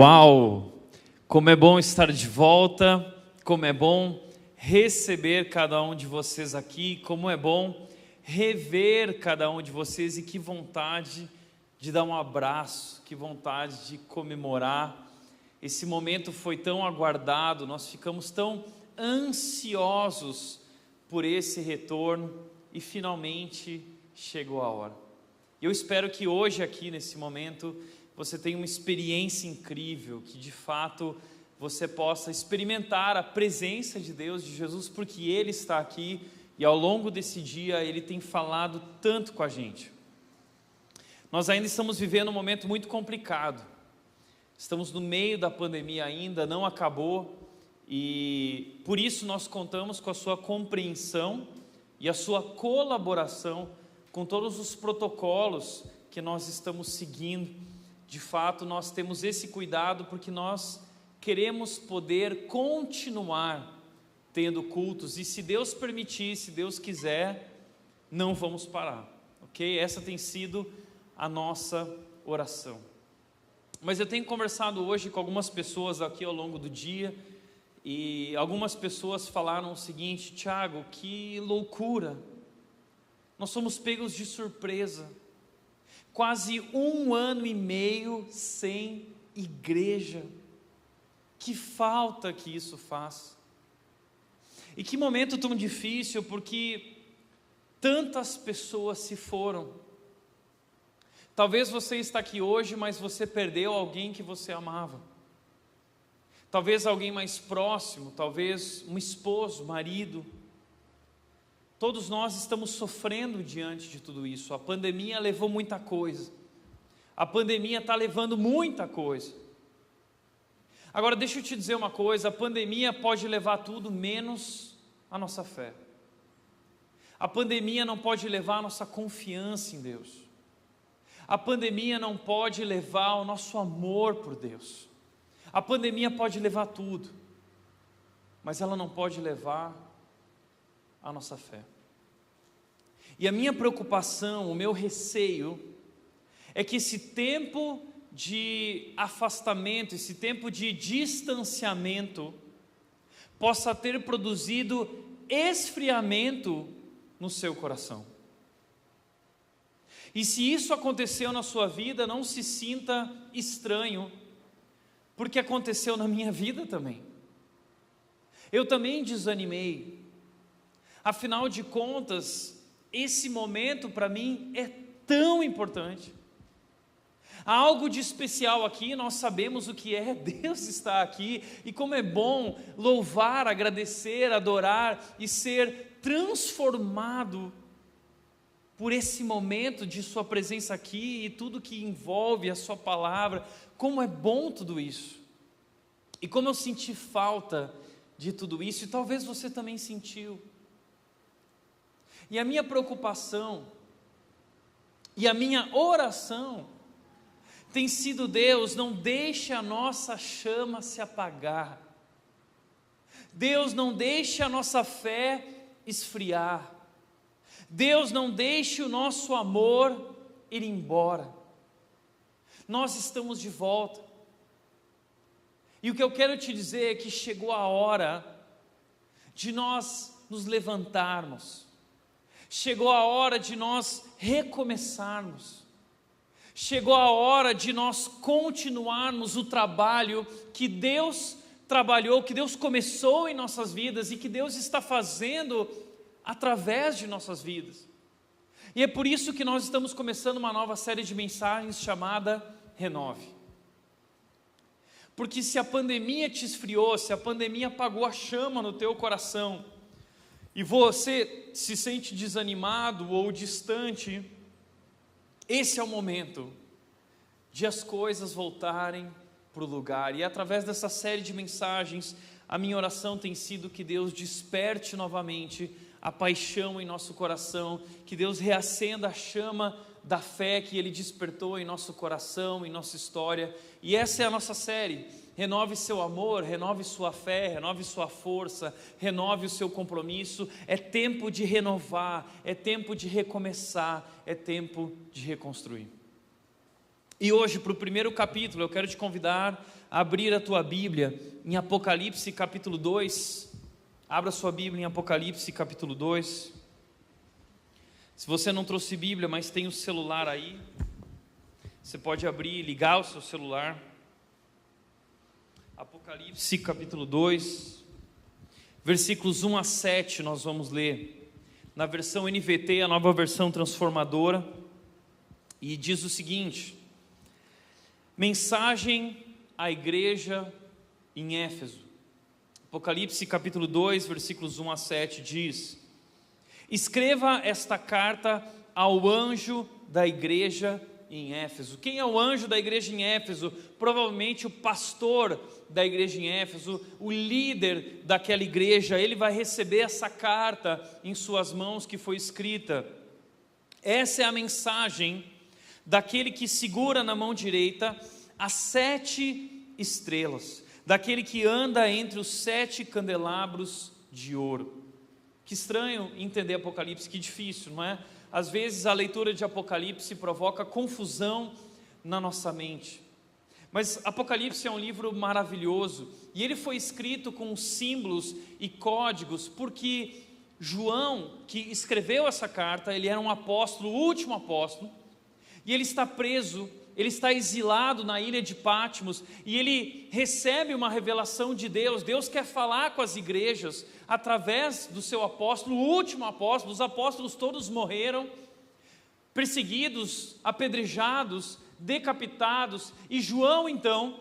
Uau! Como é bom estar de volta, como é bom receber cada um de vocês aqui, como é bom rever cada um de vocês e que vontade de dar um abraço, que vontade de comemorar. Esse momento foi tão aguardado, nós ficamos tão ansiosos por esse retorno e finalmente chegou a hora. Eu espero que hoje aqui nesse momento você tenha uma experiência incrível, que de fato você possa experimentar a presença de Deus, de Jesus, porque Ele está aqui e ao longo desse dia Ele tem falado tanto com a gente. Nós ainda estamos vivendo um momento muito complicado, estamos no meio da pandemia ainda, não acabou, e por isso nós contamos com a sua compreensão e a sua colaboração com todos os protocolos que nós estamos seguindo. De fato, nós temos esse cuidado porque nós queremos poder continuar tendo cultos, e se Deus permitir, se Deus quiser, não vamos parar, ok? Essa tem sido a nossa oração. Mas eu tenho conversado hoje com algumas pessoas aqui ao longo do dia, e algumas pessoas falaram o seguinte: Tiago, que loucura, nós somos pegos de surpresa, quase 1 ano e meio sem igreja, que falta que isso faz, e que momento tão difícil, porque tantas pessoas se foram. Talvez você está aqui hoje, mas você perdeu alguém que você amava, talvez alguém mais próximo, talvez um esposo, marido. Todos nós estamos sofrendo diante de tudo isso. A pandemia levou muita coisa, a pandemia está levando muita coisa. Agora deixa eu te dizer uma coisa, a pandemia pode levar tudo menos a nossa fé. A pandemia não pode levar a nossa confiança em Deus. A pandemia não pode levar o nosso amor por Deus. A pandemia pode levar tudo, mas ela não pode levar a nossa fé. E a minha preocupação, o meu receio, é que esse tempo de afastamento, esse tempo de distanciamento, possa ter produzido esfriamento no seu coração. E se isso aconteceu na sua vida, não se sinta estranho, porque aconteceu na minha vida também. Eu também desanimei. Afinal de contas, esse momento para mim é tão importante. Há algo de especial aqui, nós sabemos o que é, Deus está aqui, e como é bom louvar, agradecer, adorar e ser transformado por esse momento de sua presença aqui e tudo que envolve a sua palavra. Como é bom tudo isso, e como eu senti falta de tudo isso, e talvez você também sentiu. E a minha preocupação e a minha oração tem sido: Deus, não deixe a nossa chama se apagar. Deus, não deixe a nossa fé esfriar. Deus, não deixe o nosso amor ir embora. Nós estamos de volta. E o que eu quero te dizer é que chegou a hora de nós nos levantarmos. Chegou a hora de nós recomeçarmos. Chegou a hora de nós continuarmos o trabalho que Deus trabalhou, que Deus começou em nossas vidas e que Deus está fazendo através de nossas vidas. E é por isso que nós estamos começando uma nova série de mensagens chamada Renove. Porque se a pandemia te esfriou, se a pandemia apagou a chama no teu coração, e você se sente desanimado ou distante, esse é o momento de as coisas voltarem para o lugar. E através dessa série de mensagens, a minha oração tem sido que Deus desperte novamente a paixão em nosso coração, que Deus reacenda a chama da fé que Ele despertou em nosso coração, em nossa história. E essa é a nossa série. Renove seu amor, renove sua fé, renove sua força, renove o seu compromisso. É tempo de renovar, é tempo de recomeçar, é tempo de reconstruir. E hoje, para o primeiro capítulo, eu quero te convidar a abrir a tua Bíblia em Apocalipse capítulo 2. Abra sua Bíblia em Apocalipse capítulo 2. Se você não trouxe Bíblia, mas tem o celular aí, você pode abrir e ligar o seu celular. Apocalipse capítulo 2, versículos 1 a 7, nós vamos ler na versão NVT, a nova versão transformadora, e diz o seguinte: mensagem à igreja em Éfeso. Apocalipse capítulo 2, versículos 1 a 7 diz: escreva esta carta ao anjo da igreja em Éfeso. Quem é o anjo da igreja em Éfeso? Provavelmente o pastor da igreja em Éfeso, o líder daquela igreja. Ele vai receber essa carta em suas mãos que foi escrita. Essa é a mensagem daquele que segura na mão direita as 7 estrelas, daquele que anda entre os 7 candelabros de ouro. Que estranho entender Apocalipse, que difícil, não é? Às vezes a leitura de Apocalipse provoca confusão na nossa mente. Mas Apocalipse é um livro maravilhoso, e ele foi escrito com símbolos e códigos, porque João, que escreveu essa carta, ele era um apóstolo, o último apóstolo, e ele está preso, ele está exilado na ilha de Patmos, e ele recebe uma revelação de Deus. Deus quer falar com as igrejas através do seu apóstolo, o último apóstolo. Os apóstolos todos morreram, perseguidos, apedrejados, decapitados, e João então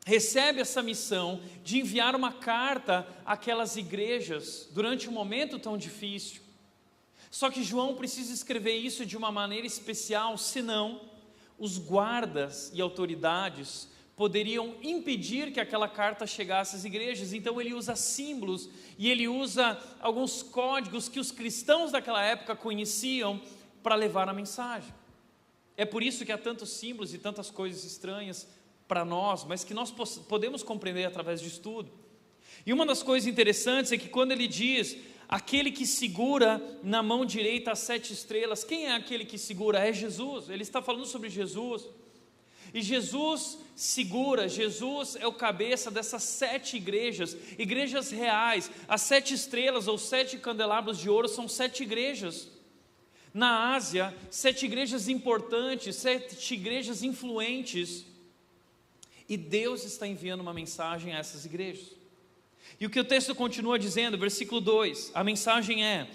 recebe essa missão de enviar uma carta àquelas igrejas durante um momento tão difícil. Só que João precisa escrever isso de uma maneira especial, senão os guardas e autoridades poderiam impedir que aquela carta chegasse às igrejas. Então ele usa símbolos e ele usa alguns códigos que os cristãos daquela época conheciam para levar a mensagem. É por isso que há tantos símbolos e tantas coisas estranhas para nós, mas que nós podemos compreender através de estudo. E uma das coisas interessantes é que quando ele diz aquele que segura na mão direita as 7 estrelas, quem é aquele que segura? É Jesus. Ele está falando sobre Jesus. E Jesus segura, Jesus é o cabeça dessas 7 igrejas, igrejas reais. As 7 estrelas ou 7 candelabros de ouro são 7 igrejas. Na Ásia, 7 igrejas importantes, 7 igrejas influentes. E Deus está enviando uma mensagem a essas igrejas. E o que o texto continua dizendo, versículo 2, a mensagem é: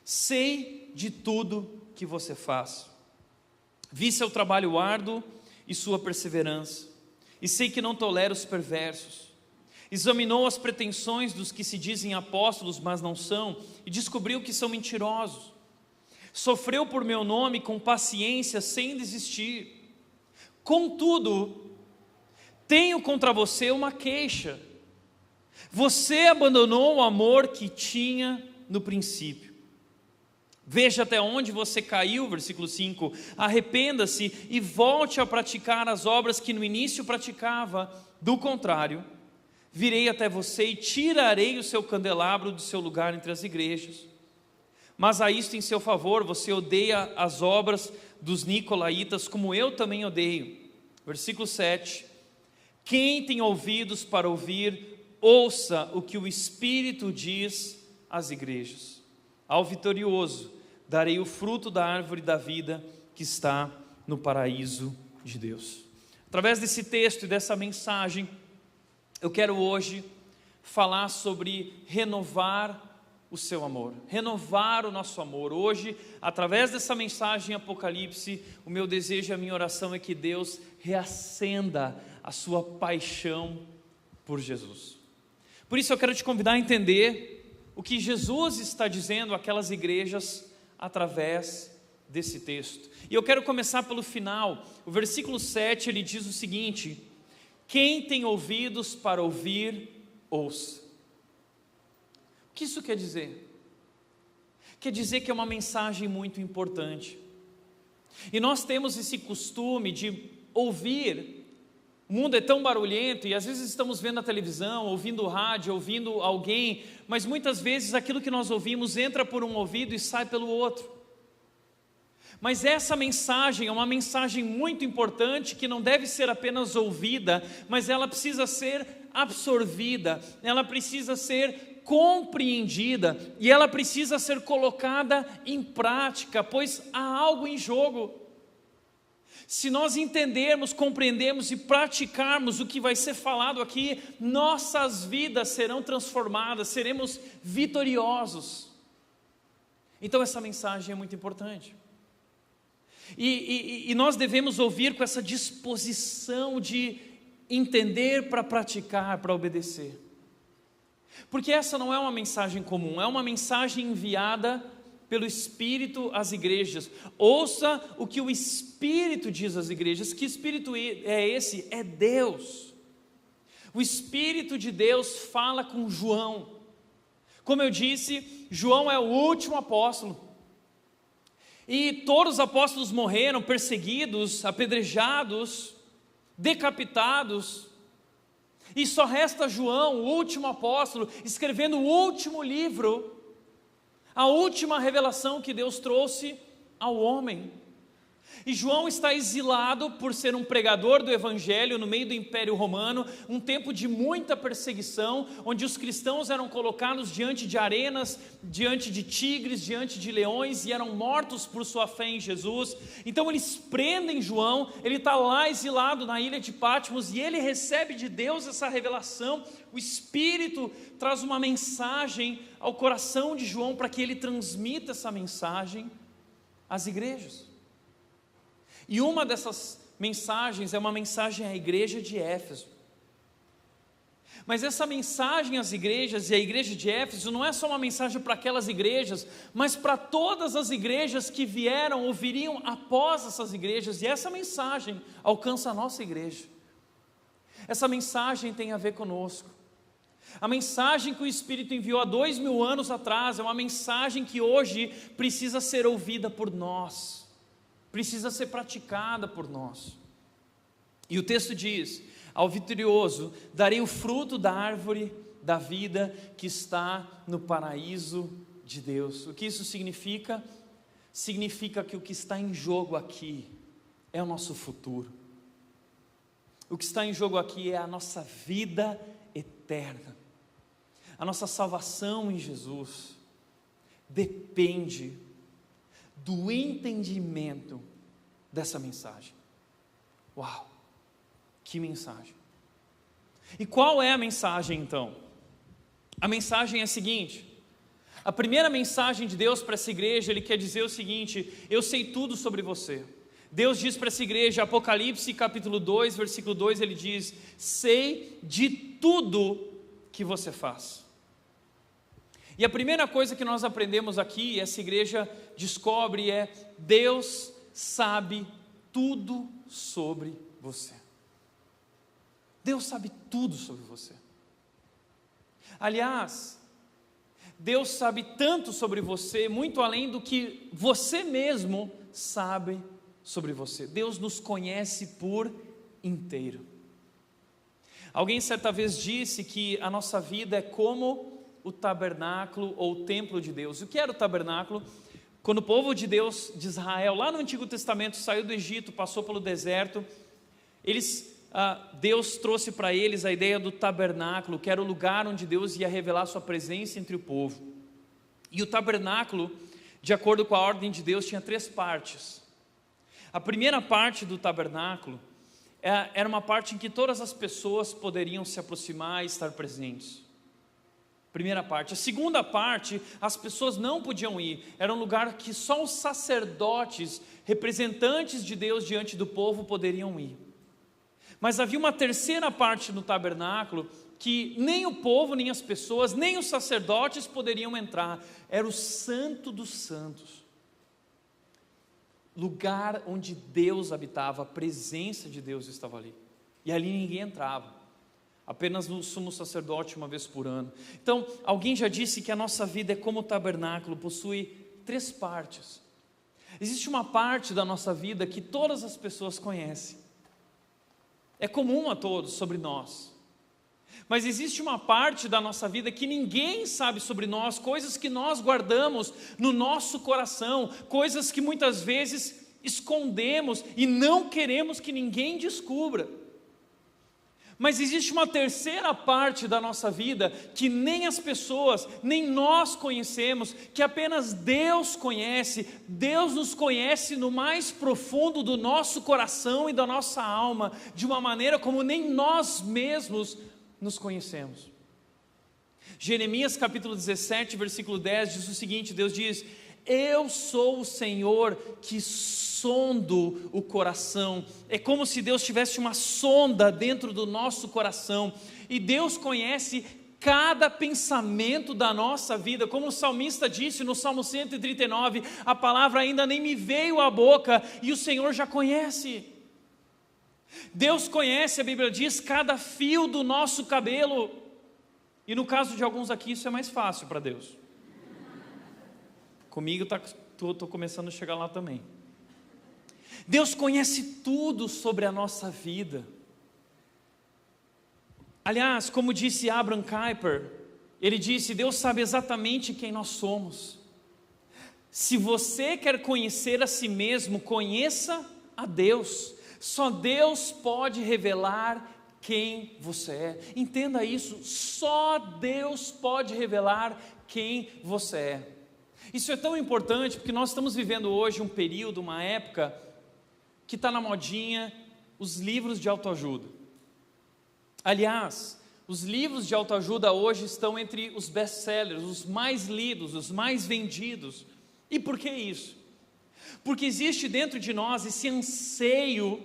sei de tudo que você faz, vi seu trabalho árduo e sua perseverança, e sei que não tolera os perversos. Examinou as pretensões dos que se dizem apóstolos, mas não são, e descobriu que são mentirosos. Sofreu por meu nome com paciência, sem desistir. Contudo, tenho contra você uma queixa. Você abandonou o amor que tinha no princípio. Veja até onde você caiu, versículo 5. Arrependa-se e volte a praticar as obras que no início praticava. Do contrário, virei até você e tirarei o seu candelabro do seu lugar entre as igrejas. Mas a isto em seu favor, você odeia as obras dos nicolaítas, como eu também odeio. Versículo 7. Quem tem ouvidos para ouvir, ouça o que o Espírito diz às igrejas. Ao vitorioso darei o fruto da árvore da vida que está no paraíso de Deus. Através desse texto e dessa mensagem, eu quero hoje falar sobre renovar o seu amor, renovar o nosso amor. Hoje, através dessa mensagem em Apocalipse, o meu desejo e a minha oração é que Deus reacenda a sua paixão por Jesus. Por isso eu quero te convidar a entender o que Jesus está dizendo àquelas igrejas através desse texto. E eu quero começar pelo final. O versículo 7, ele diz o seguinte: quem tem ouvidos para ouvir, ouça. O que isso quer dizer? Quer dizer que é uma mensagem muito importante. E nós temos esse costume de ouvir. O mundo é tão barulhento e às vezes estamos vendo a televisão, ouvindo o rádio, ouvindo alguém, mas muitas vezes aquilo que nós ouvimos entra por um ouvido e sai pelo outro. Mas essa mensagem é uma mensagem muito importante que não deve ser apenas ouvida, mas ela precisa ser absorvida, ela precisa ser compreendida e ela precisa ser colocada em prática, pois há algo em jogo. Se nós entendermos, compreendermos e praticarmos o que vai ser falado aqui, nossas vidas serão transformadas, seremos vitoriosos. Então essa mensagem é muito importante. E nós devemos ouvir com essa disposição de entender para praticar, para obedecer. Porque essa não é uma mensagem comum, é uma mensagem enviada pelo Espírito às igrejas. Ouça o que o Espírito diz às igrejas. Que Espírito é esse? É Deus. O Espírito de Deus fala com João. Como eu disse, João é o último apóstolo. E todos os apóstolos morreram perseguidos, apedrejados, decapitados. E só resta João, o último apóstolo, escrevendo o último livro, a última revelação que Deus trouxe ao homem. E João está exilado por ser um pregador do Evangelho no meio do Império Romano, um tempo de muita perseguição, onde os cristãos eram colocados diante de arenas, diante de tigres, diante de leões, e eram mortos por sua fé em Jesus. Então eles prendem João, ele está lá exilado na ilha de Patmos, e ele recebe de Deus essa revelação. O Espírito traz uma mensagem ao coração de João, para que ele transmita essa mensagem às igrejas. E uma dessas mensagens é uma mensagem à igreja de Éfeso. Mas essa mensagem às igrejas e à igreja de Éfeso não é só uma mensagem para aquelas igrejas, mas para todas as igrejas que vieram ou viriam após essas igrejas. E essa mensagem alcança a nossa igreja. Essa mensagem tem a ver conosco. A mensagem que o Espírito enviou há 2000 anos atrás é uma mensagem que hoje precisa ser ouvida por nós. Precisa ser praticada por nós. E o texto diz: ao vitorioso darei o fruto da árvore da vida que está no paraíso de Deus. O que isso significa? Significa que o que está em jogo aqui é o nosso futuro. O que está em jogo aqui é a nossa vida eterna. A nossa salvação em Jesus depende do entendimento dessa mensagem. Uau, que mensagem! E qual é a mensagem então? A mensagem é a seguinte: a primeira mensagem de Deus para essa igreja, Ele quer dizer o seguinte: eu sei tudo sobre você. Deus diz para essa igreja, Apocalipse capítulo 2, versículo 2, Ele diz: sei de tudo que você faz. E a primeira coisa que nós aprendemos aqui, e essa igreja descobre, é: Deus sabe tudo sobre você. Deus sabe tudo sobre você. Aliás, Deus sabe tanto sobre você, muito além do que você mesmo sabe sobre você. Deus nos conhece por inteiro. Alguém certa vez disse que a nossa vida é como o tabernáculo ou o templo de Deus. O que era o tabernáculo? Quando o povo de Deus, de Israel, lá no Antigo Testamento, saiu do Egito, passou pelo deserto, Deus trouxe para eles a ideia do tabernáculo, que era o lugar onde Deus ia revelar sua presença entre o povo. E o tabernáculo, de acordo com a ordem de Deus, tinha 3 partes. A primeira parte do tabernáculo era uma parte em que todas as pessoas poderiam se aproximar e estar presentes. Primeira parte. A segunda parte, as pessoas não podiam ir. Era um lugar que só os sacerdotes, representantes de Deus diante do povo, poderiam ir. Mas havia uma terceira parte no tabernáculo que nem o povo, nem as pessoas, nem os sacerdotes poderiam entrar. Era o Santo dos Santos. Lugar onde Deus habitava, a presença de Deus estava ali. E ali ninguém entrava. Apenas no sumo sacerdote uma vez por ano. Então, alguém já disse que a nossa vida é como o tabernáculo, possui 3 partes. Existe uma parte da nossa vida que todas as pessoas conhecem. É comum a todos sobre nós. Mas existe uma parte da nossa vida que ninguém sabe sobre nós, coisas que nós guardamos no nosso coração, coisas que muitas vezes escondemos e não queremos que ninguém descubra. Mas existe uma terceira parte da nossa vida que nem as pessoas, nem nós conhecemos, que apenas Deus conhece. Deus nos conhece no mais profundo do nosso coração e da nossa alma, de uma maneira como nem nós mesmos nos conhecemos. Jeremias capítulo 17, versículo 10 diz o seguinte: Deus diz: eu sou o Senhor que sondo o coração. É como se Deus tivesse uma sonda dentro do nosso coração, e Deus conhece cada pensamento da nossa vida, como o salmista disse no Salmo 139, a palavra ainda nem me veio à boca, e o Senhor já conhece. Deus conhece, a Bíblia diz, cada fio do nosso cabelo, e no caso de alguns aqui isso é mais fácil para Deus. Comigo estou começando a chegar lá também. Deus conhece tudo sobre a nossa vida. Aliás, como disse Abraham Kuyper, ele disse: Deus sabe exatamente quem nós somos. Se você quer conhecer a si mesmo, conheça a Deus. Só Deus pode revelar quem você é. Entenda isso, só Deus pode revelar quem você é. Isso é tão importante porque nós estamos vivendo hoje um período, uma época que está na modinha, os livros de autoajuda. Aliás, os livros de autoajuda hoje estão entre os best-sellers, os mais lidos, os mais vendidos. E por que isso? Porque existe dentro de nós esse anseio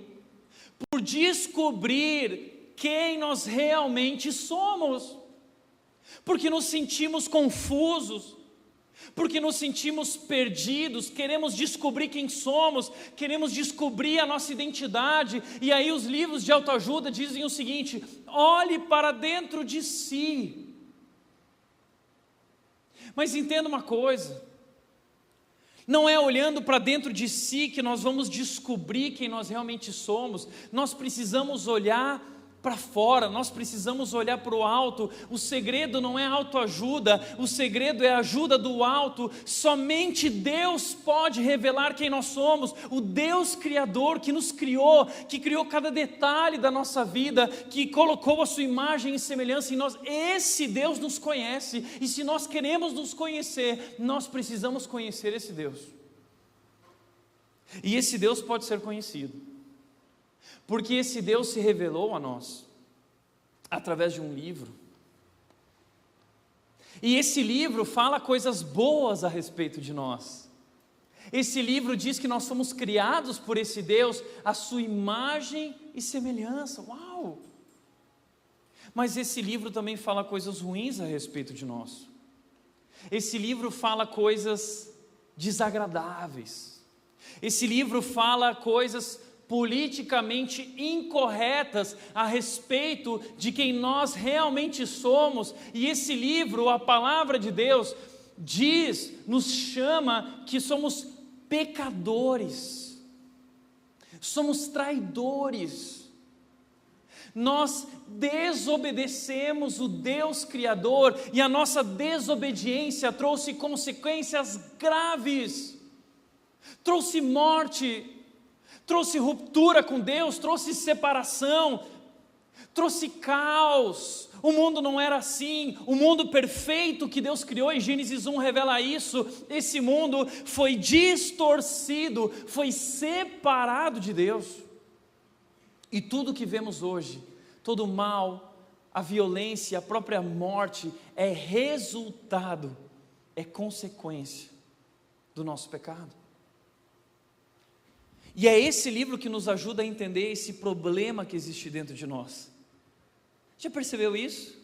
por descobrir quem nós realmente somos, porque nos sentimos confusos, porque nos sentimos perdidos, queremos descobrir quem somos, queremos descobrir a nossa identidade, e aí os livros de autoajuda dizem o seguinte: olhe para dentro de si. Mas entenda uma coisa, não é olhando para dentro de si que nós vamos descobrir quem nós realmente somos, nós precisamos olhar para fora, nós precisamos olhar para o alto. O segredo não é autoajuda, o segredo é a ajuda do alto. Somente Deus pode revelar quem nós somos, o Deus Criador que nos criou, que criou cada detalhe da nossa vida, que colocou a sua imagem e semelhança em nós. Esse Deus nos conhece, e se nós queremos nos conhecer, nós precisamos conhecer esse Deus. E esse Deus pode ser conhecido porque esse Deus se revelou a nós através de um livro. E esse livro fala coisas boas a respeito de nós. Esse livro diz que nós somos criados por esse Deus, a sua imagem e semelhança. Uau! Mas esse livro também fala coisas ruins a respeito de nós. Esse livro fala coisas desagradáveis. Esse livro fala coisas politicamente incorretas a respeito de quem nós realmente somos. E esse livro, a palavra de Deus, nos chama que somos pecadores, somos traidores. Nós desobedecemos o Deus Criador, e a nossa desobediência trouxe consequências graves, trouxe morte, trouxe ruptura com Deus, trouxe separação, trouxe caos. O mundo não era assim, o mundo perfeito que Deus criou, em Gênesis 1 revela isso. Esse mundo foi distorcido, foi separado de Deus, e tudo que vemos hoje, todo o mal, a violência, a própria morte, é resultado, é consequência do nosso pecado. E é esse livro que nos ajuda a entender esse problema que existe dentro de nós. Já percebeu isso?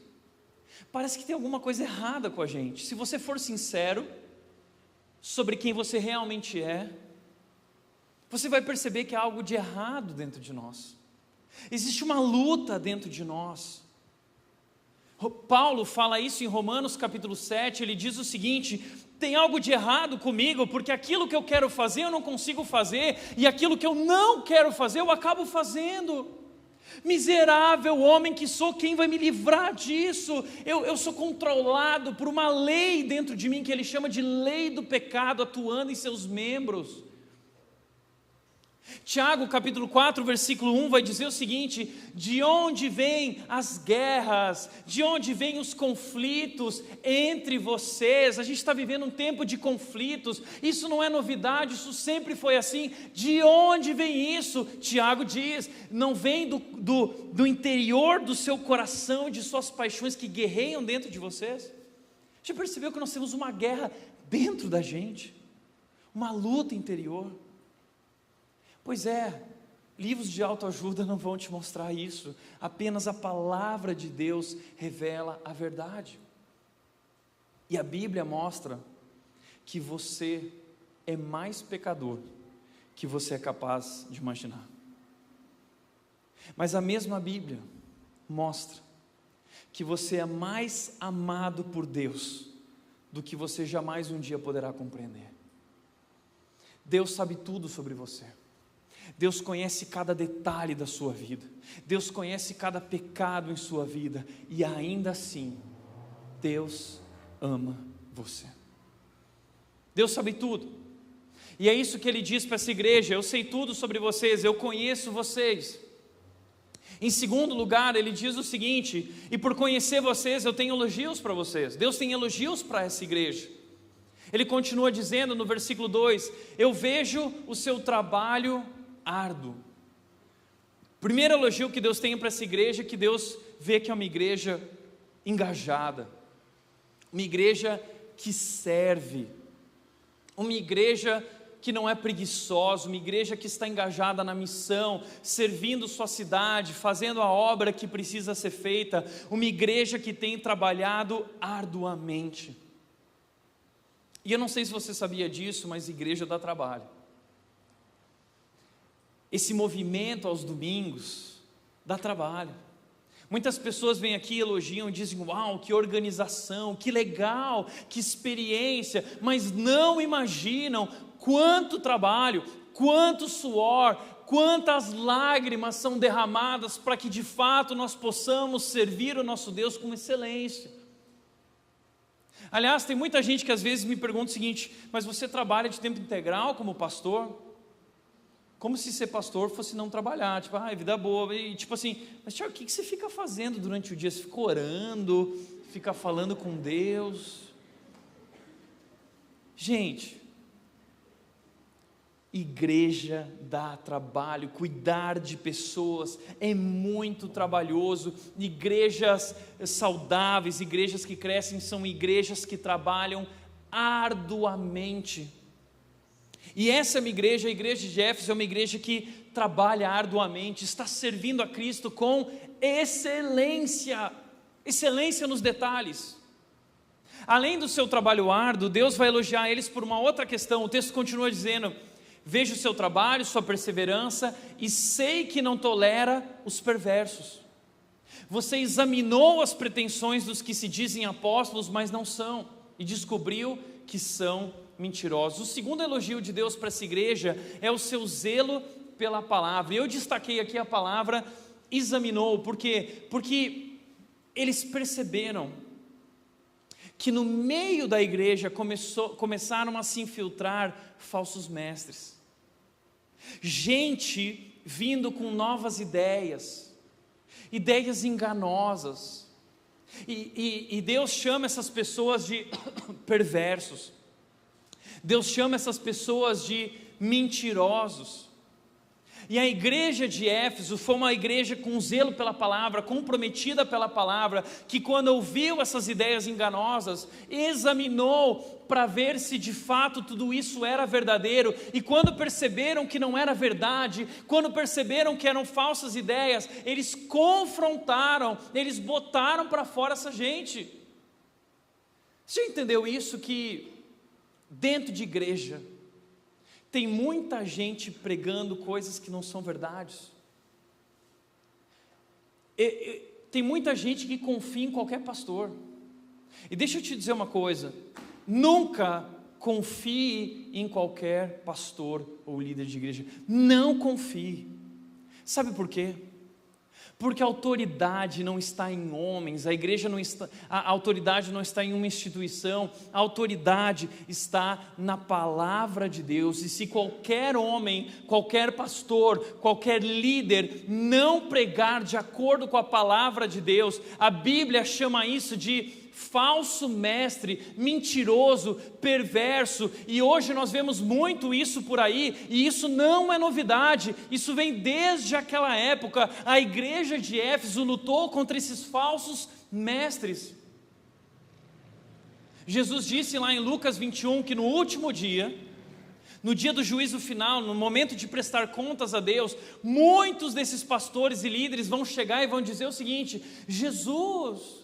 Parece que tem alguma coisa errada com a gente. Se você for sincero sobre quem você realmente é, você vai perceber que há algo de errado dentro de nós. Existe uma luta dentro de nós. Paulo fala isso em Romanos capítulo 7, ele diz o seguinte: tem algo de errado comigo, porque aquilo que eu quero fazer eu não consigo fazer, e aquilo que eu não quero fazer eu acabo fazendo. Miserável homem que sou, quem vai me livrar disso? Eu sou controlado por uma lei dentro de mim, que ele chama de lei do pecado, atuando em seus membros. Tiago capítulo 4, versículo 1 vai dizer o seguinte: de onde vêm as guerras, de onde vêm os conflitos entre vocês? A gente está vivendo um tempo de conflitos, isso não é novidade, isso sempre foi assim. De onde vem isso? Tiago diz, não vem do interior do seu coração, de suas paixões que guerreiam dentro de vocês? Já percebeu que nós temos uma guerra dentro da gente, uma luta interior? Pois é, livros de autoajuda não vão te mostrar isso, apenas a palavra de Deus revela a verdade. E a Bíblia mostra que você é mais pecador que você é capaz de imaginar. Mas a mesma Bíblia mostra que você é mais amado por Deus do que você jamais um dia poderá compreender. Deus sabe tudo sobre você. Deus conhece cada detalhe da sua vida, Deus conhece cada pecado em sua vida, e ainda assim, Deus ama você. Deus sabe tudo, e é isso que Ele diz para essa igreja: eu sei tudo sobre vocês, eu conheço vocês. Em segundo lugar, Ele diz o seguinte: e por conhecer vocês, eu tenho elogios para vocês. Deus tem elogios para essa igreja. Ele continua dizendo no versículo 2: eu vejo o seu trabalho árduo. Primeiro elogio que Deus tem para essa igreja é que Deus vê que é uma igreja engajada, uma igreja que serve, uma igreja que não é preguiçosa, uma igreja que está engajada na missão, servindo sua cidade, fazendo a obra que precisa ser feita, uma igreja que tem trabalhado arduamente. E eu não sei se você sabia disso, mas igreja dá trabalho. Esse movimento aos domingos dá trabalho. Muitas pessoas vêm aqui, elogiam e dizem: uau, que organização, que legal, que experiência, mas não imaginam quanto trabalho, quanto suor, quantas lágrimas são derramadas para que de fato nós possamos servir o nosso Deus com excelência. Aliás, tem muita gente que às vezes me pergunta o seguinte: mas você trabalha de tempo integral como pastor? Como se ser pastor fosse não trabalhar, tipo, vida boa, e tipo assim, mas Tiago, o que você fica fazendo durante o dia? Você fica orando, fica falando com Deus? Gente, igreja dá trabalho, cuidar de pessoas é muito trabalhoso. Igrejas saudáveis, igrejas que crescem, são igrejas que trabalham arduamente. E essa é uma igreja, a igreja de Éfeso é uma igreja que trabalha arduamente, está servindo a Cristo com excelência, excelência nos detalhes. Além do seu trabalho árduo, Deus vai elogiar eles por uma outra questão. O texto continua dizendo: vejo o seu trabalho, sua perseverança, e sei que não tolera os perversos. Você examinou as pretensões dos que se dizem apóstolos, mas não são, e descobriu que são mentirosos. O segundo elogio de Deus para essa igreja é o seu zelo pela palavra. Eu destaquei aqui a palavra examinou, porque eles perceberam que no meio da igreja começaram a se infiltrar falsos mestres, gente vindo com novas ideias enganosas, e Deus chama essas pessoas de perversos. Deus chama essas pessoas de mentirosos. E a igreja de Éfeso foi uma igreja com zelo pela palavra, comprometida pela palavra, que quando ouviu essas ideias enganosas, examinou para ver se de fato tudo isso era verdadeiro, e quando perceberam que não era verdade, quando perceberam que eram falsas ideias, eles confrontaram, eles botaram para fora essa gente. Você entendeu isso? Que dentro de igreja tem muita gente pregando coisas que não são verdades. Tem muita gente que confia em qualquer pastor. E deixa eu te dizer uma coisa: nunca confie em qualquer pastor ou líder de igreja. Não confie. Sabe por quê? Porque a autoridade não está em homens, a igreja não está, a autoridade não está em uma instituição, a autoridade está na palavra de Deus. E se qualquer homem, qualquer pastor, qualquer líder não pregar de acordo com a palavra de Deus, a Bíblia chama isso de falso mestre, mentiroso, perverso, e hoje nós vemos muito isso por aí, e isso não é novidade, isso vem desde aquela época. A igreja de Éfeso lutou contra esses falsos mestres. Jesus disse lá em Lucas 21 que no último dia, no dia do juízo final, no momento de prestar contas a Deus, muitos desses pastores e líderes vão chegar e vão dizer o seguinte: Jesus,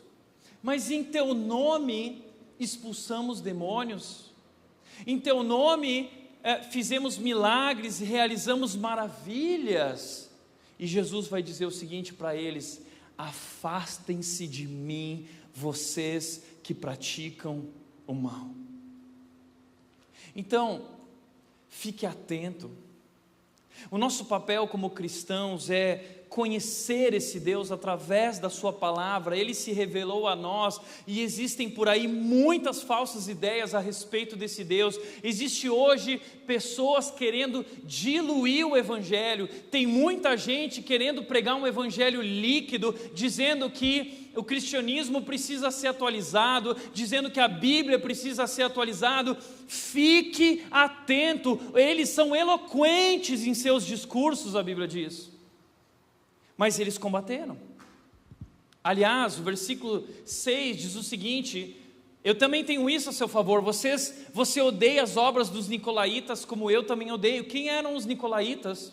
mas em teu nome expulsamos demônios, em teu nome fizemos milagres e realizamos maravilhas. E Jesus vai dizer o seguinte para eles: afastem-se de mim, vocês que praticam o mal. Então, fique atento. O nosso papel como cristãos é conhecer esse Deus através da sua palavra. Ele se revelou a nós, e existem por aí muitas falsas ideias a respeito desse Deus. Existe hoje pessoas querendo diluir o evangelho, tem muita gente querendo pregar um evangelho líquido, dizendo que o cristianismo precisa ser atualizado, dizendo que a Bíblia precisa ser atualizado. Fique atento, eles são eloquentes em seus discursos, a Bíblia diz, mas eles combateram. Aliás, o versículo 6 diz o seguinte: eu também tenho isso a seu favor, você odeia as obras dos nicolaítas como eu também odeio. Quem eram os nicolaítas?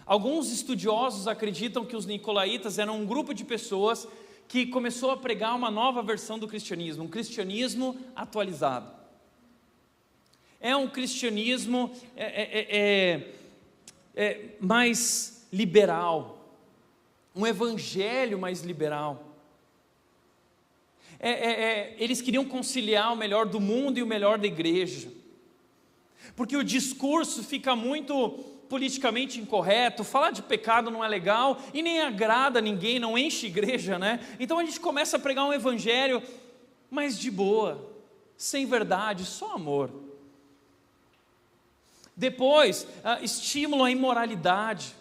Alguns estudiosos acreditam que os nicolaítas eram um grupo de pessoas que começou a pregar uma nova versão do cristianismo, um cristianismo atualizado. É um cristianismo mais liberal, um evangelho mais liberal. Eles queriam conciliar o melhor do mundo e o melhor da igreja, porque o discurso fica muito politicamente incorreto, falar de pecado não é legal e nem agrada ninguém, não enche igreja, né? Então a gente começa a pregar um evangelho mais de boa, sem verdade, só amor. Depois, estímulo à imoralidade,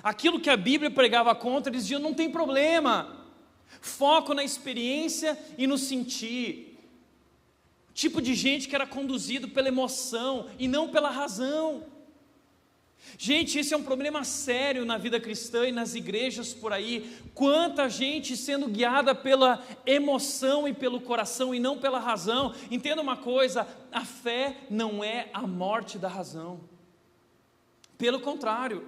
aquilo que a Bíblia pregava contra, eles diziam: não tem problema, foco na experiência e no sentir. Tipo de gente que era conduzido pela emoção e não pela razão. Gente, esse é um problema sério na vida cristã e nas igrejas por aí. Quanta gente sendo guiada pela emoção e pelo coração e não pela razão. Entenda uma coisa: a fé não é a morte da razão. Pelo contrário,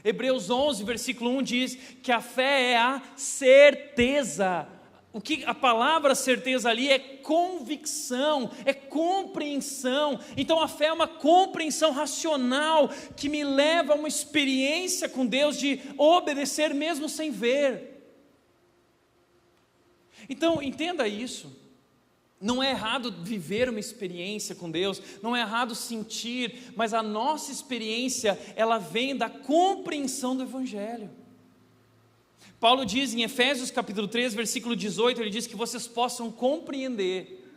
Hebreus 11, versículo 1 diz que a fé é a certeza. O que a palavra certeza ali é convicção, é compreensão. Então a fé é uma compreensão racional que me leva a uma experiência com Deus de obedecer mesmo sem ver. Então entenda isso. Não é errado viver uma experiência com Deus, não é errado sentir, mas a nossa experiência, ela vem da compreensão do evangelho. Paulo diz em Efésios capítulo 3, versículo 18, ele diz que vocês possam compreender.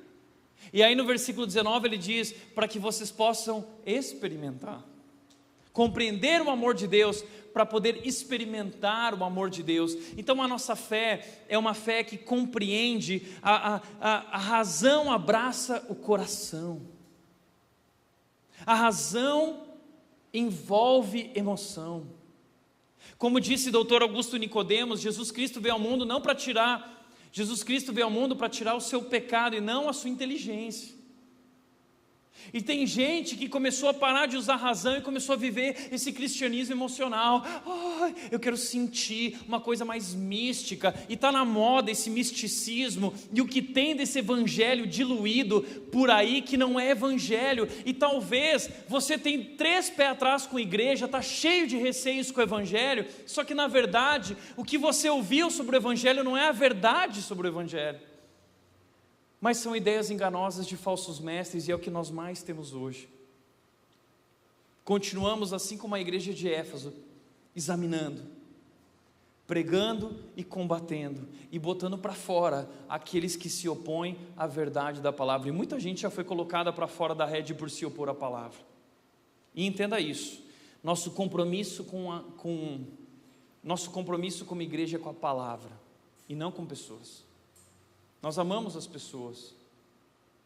E aí no versículo 19 ele diz, para que vocês possam experimentar. Compreender o amor de Deus, para poder experimentar o amor de Deus. Então a nossa fé é uma fé que compreende, a razão abraça o coração. A razão envolve emoção. Como disse o doutor Augusto Nicodemos, Jesus Cristo veio ao mundo para tirar o seu pecado e não a sua inteligência. E tem gente que começou a parar de usar a razão e começou a viver esse cristianismo emocional. Eu quero sentir uma coisa mais mística, e está na moda esse misticismo, e o que tem desse evangelho diluído por aí que não é evangelho. E talvez você tenha 3 pés atrás com a igreja, está cheio de receios com o evangelho, só que na verdade o que você ouviu sobre o evangelho não é a verdade sobre o evangelho, mas são ideias enganosas de falsos mestres, e é o que nós mais temos hoje. Continuamos assim como a igreja de Éfeso, examinando, pregando e combatendo, e botando para fora aqueles que se opõem à verdade da palavra. E muita gente já foi colocada para fora da rede por se opor à palavra. E entenda isso, nosso compromisso como igreja é com a palavra, e não com pessoas. Nós amamos as pessoas,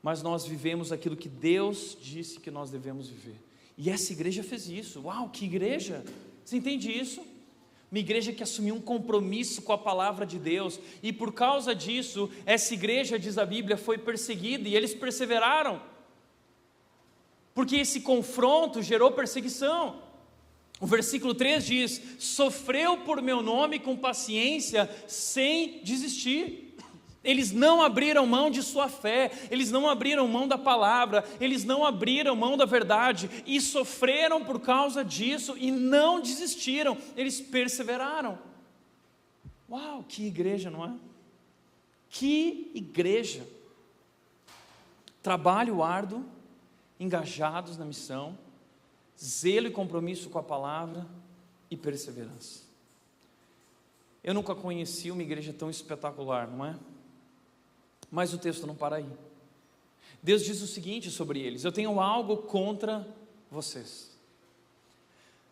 mas nós vivemos aquilo que Deus disse que nós devemos viver. E essa igreja fez isso. Uau, que igreja! Você entende isso? Uma igreja que assumiu um compromisso com a palavra de Deus, e por causa disso, essa igreja, diz a Bíblia, foi perseguida, e eles perseveraram, porque esse confronto gerou perseguição. O versículo 3 diz: sofreu por meu nome com paciência, sem desistir. Eles não abriram mão de sua fé, eles não abriram mão da palavra, eles não abriram mão da verdade, e sofreram por causa disso, e não desistiram, eles perseveraram. Uau, que igreja, não é? Que igreja! Trabalho árduo, engajados na missão, zelo e compromisso com a palavra e perseverança. Eu nunca conheci uma igreja tão espetacular, não é? Mas o texto não para aí. Deus diz o seguinte sobre eles: eu tenho algo contra vocês.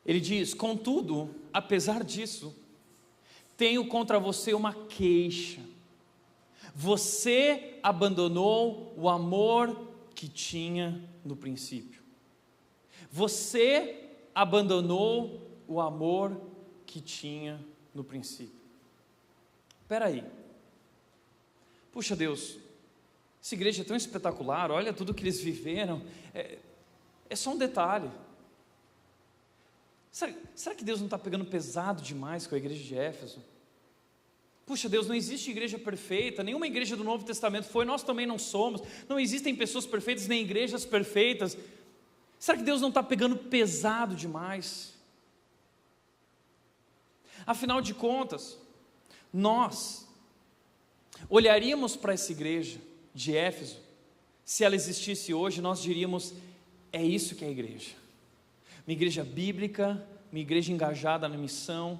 Ele diz: contudo, apesar disso, tenho contra você uma queixa. Você abandonou o amor que tinha no princípio. Você abandonou o amor que tinha no princípio. Espera aí. Puxa Deus, essa igreja é tão espetacular, olha tudo que eles viveram, é só um detalhe. Será que Deus não está pegando pesado demais com a igreja de Éfeso? Puxa Deus, não existe igreja perfeita, nenhuma igreja do Novo Testamento foi, nós também não somos, não existem pessoas perfeitas nem igrejas perfeitas. Será que Deus não está pegando pesado demais? Afinal de contas, nós olharíamos para essa igreja de Éfeso, se ela existisse hoje, nós diríamos: é isso que é a igreja. Uma igreja bíblica, uma igreja engajada na missão,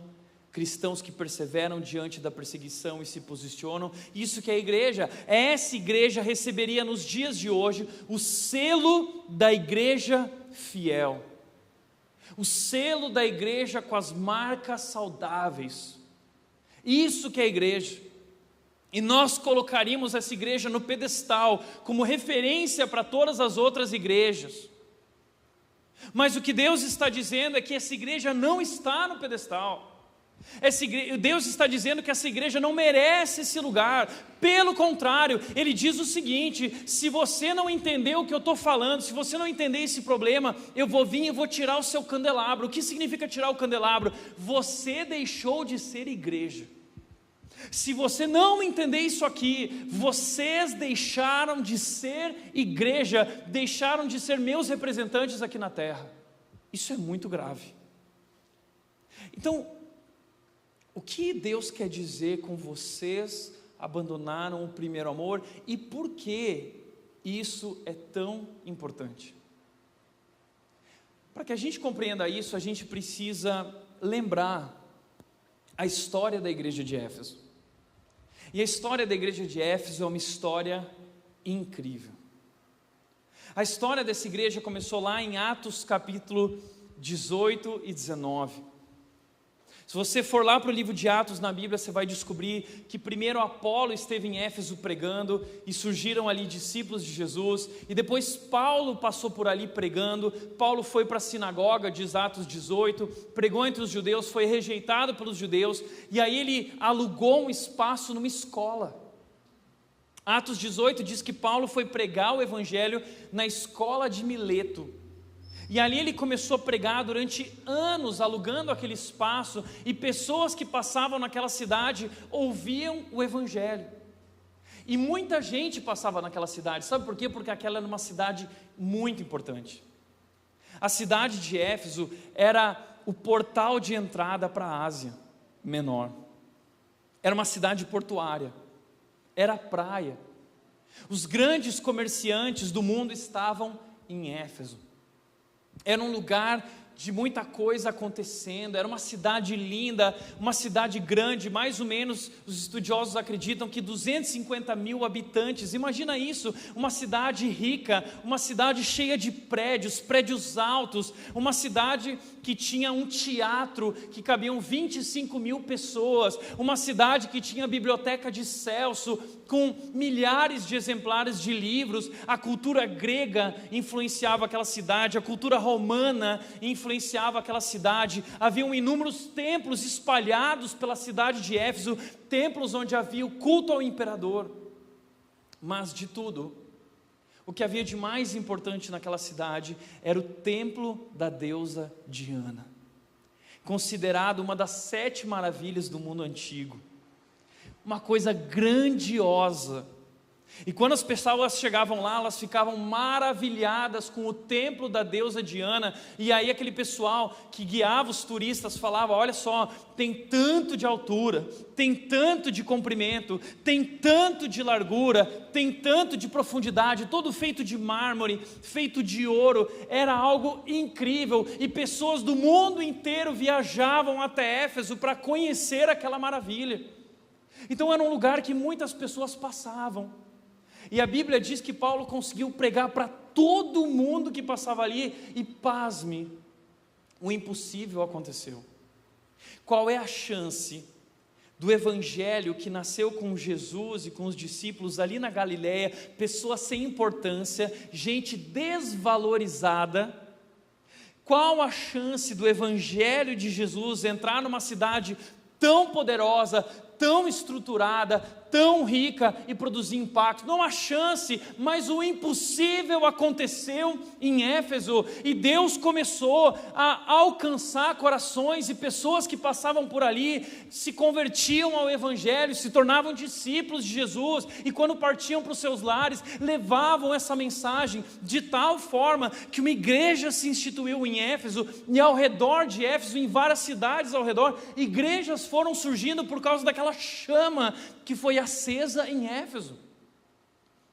cristãos que perseveram diante da perseguição e se posicionam. Isso que é a igreja. Essa igreja receberia nos dias de hoje o selo da igreja fiel, o selo da igreja com as marcas saudáveis. Isso que é a igreja. E nós colocaríamos essa igreja no pedestal, como referência para todas as outras igrejas. Mas o que Deus está dizendo é que essa igreja não está no pedestal. Deus está dizendo que essa igreja não merece esse lugar. Pelo contrário, Ele diz o seguinte: se você não entender o que eu estou falando, se você não entender esse problema, eu vou vir e vou tirar o seu candelabro. O que significa tirar o candelabro? Você deixou de ser igreja. Se você não entender isso aqui, vocês deixaram de ser igreja, deixaram de ser meus representantes aqui na terra. Isso é muito grave. Então, o que Deus quer dizer com vocês abandonaram o primeiro amor, e por que isso é tão importante? Para que a gente compreenda isso, a gente precisa lembrar a história da igreja de Éfeso. E a história da igreja de Éfeso é uma história incrível. A história dessa igreja começou lá em Atos capítulo 18 e 19. Se você for lá para o livro de Atos na Bíblia, você vai descobrir que primeiro Apolo esteve em Éfeso pregando, e surgiram ali discípulos de Jesus, e depois Paulo passou por ali pregando. Paulo foi para a sinagoga, diz Atos 18, pregou entre os judeus, foi rejeitado pelos judeus, e aí ele alugou um espaço numa escola. Atos 18 diz que Paulo foi pregar o evangelho na escola de Mileto. E ali ele começou a pregar durante anos, alugando aquele espaço, e pessoas que passavam naquela cidade ouviam o evangelho. E muita gente passava naquela cidade, sabe por quê? Porque aquela era uma cidade muito importante. A cidade de Éfeso era o portal de entrada para a Ásia Menor. Era uma cidade portuária, era praia. Os grandes comerciantes do mundo estavam em Éfeso. Era um lugar de muita coisa acontecendo, era uma cidade linda, uma cidade grande, mais ou menos, os estudiosos acreditam que 250 mil habitantes. Imagina isso, uma cidade rica, uma cidade cheia de prédios, prédios altos, uma cidade que tinha um teatro que cabiam 25 mil pessoas, uma cidade que tinha a biblioteca de Celso, com milhares de exemplares de livros. A cultura grega influenciava aquela cidade, a cultura romana influenciava aquela cidade. Haviam inúmeros templos espalhados pela cidade de Éfeso, templos onde havia o culto ao imperador. Mas de tudo, o que havia de mais importante naquela cidade era o templo da deusa Diana, considerado uma das 7 maravilhas do mundo antigo, uma coisa grandiosa. E quando as pessoas chegavam lá, elas ficavam maravilhadas com o templo da deusa Diana. E aí aquele pessoal que guiava os turistas falava: olha só, tem tanto de altura, tem tanto de comprimento, tem tanto de largura, tem tanto de profundidade, todo feito de mármore, feito de ouro. Era algo incrível, e pessoas do mundo inteiro viajavam até Éfeso para conhecer aquela maravilha. Então era um lugar que muitas pessoas passavam. E a Bíblia diz que Paulo conseguiu pregar para todo mundo que passava ali, e pasme, o impossível aconteceu. Qual é a chance do evangelho que nasceu com Jesus e com os discípulos ali na Galileia, pessoas sem importância, gente desvalorizada? Qual a chance do evangelho de Jesus entrar numa cidade tão poderosa, tão estruturada, tão rica e produzir impacto? Não há chance, mas o impossível aconteceu em Éfeso, e Deus começou a alcançar corações, e pessoas que passavam por ali se convertiam ao evangelho, se tornavam discípulos de Jesus, e quando partiam para os seus lares, levavam essa mensagem, de tal forma que uma igreja se instituiu em Éfeso, e ao redor de Éfeso, em várias cidades ao redor, igrejas foram surgindo por causa daquela chama que foi acesa em Éfeso.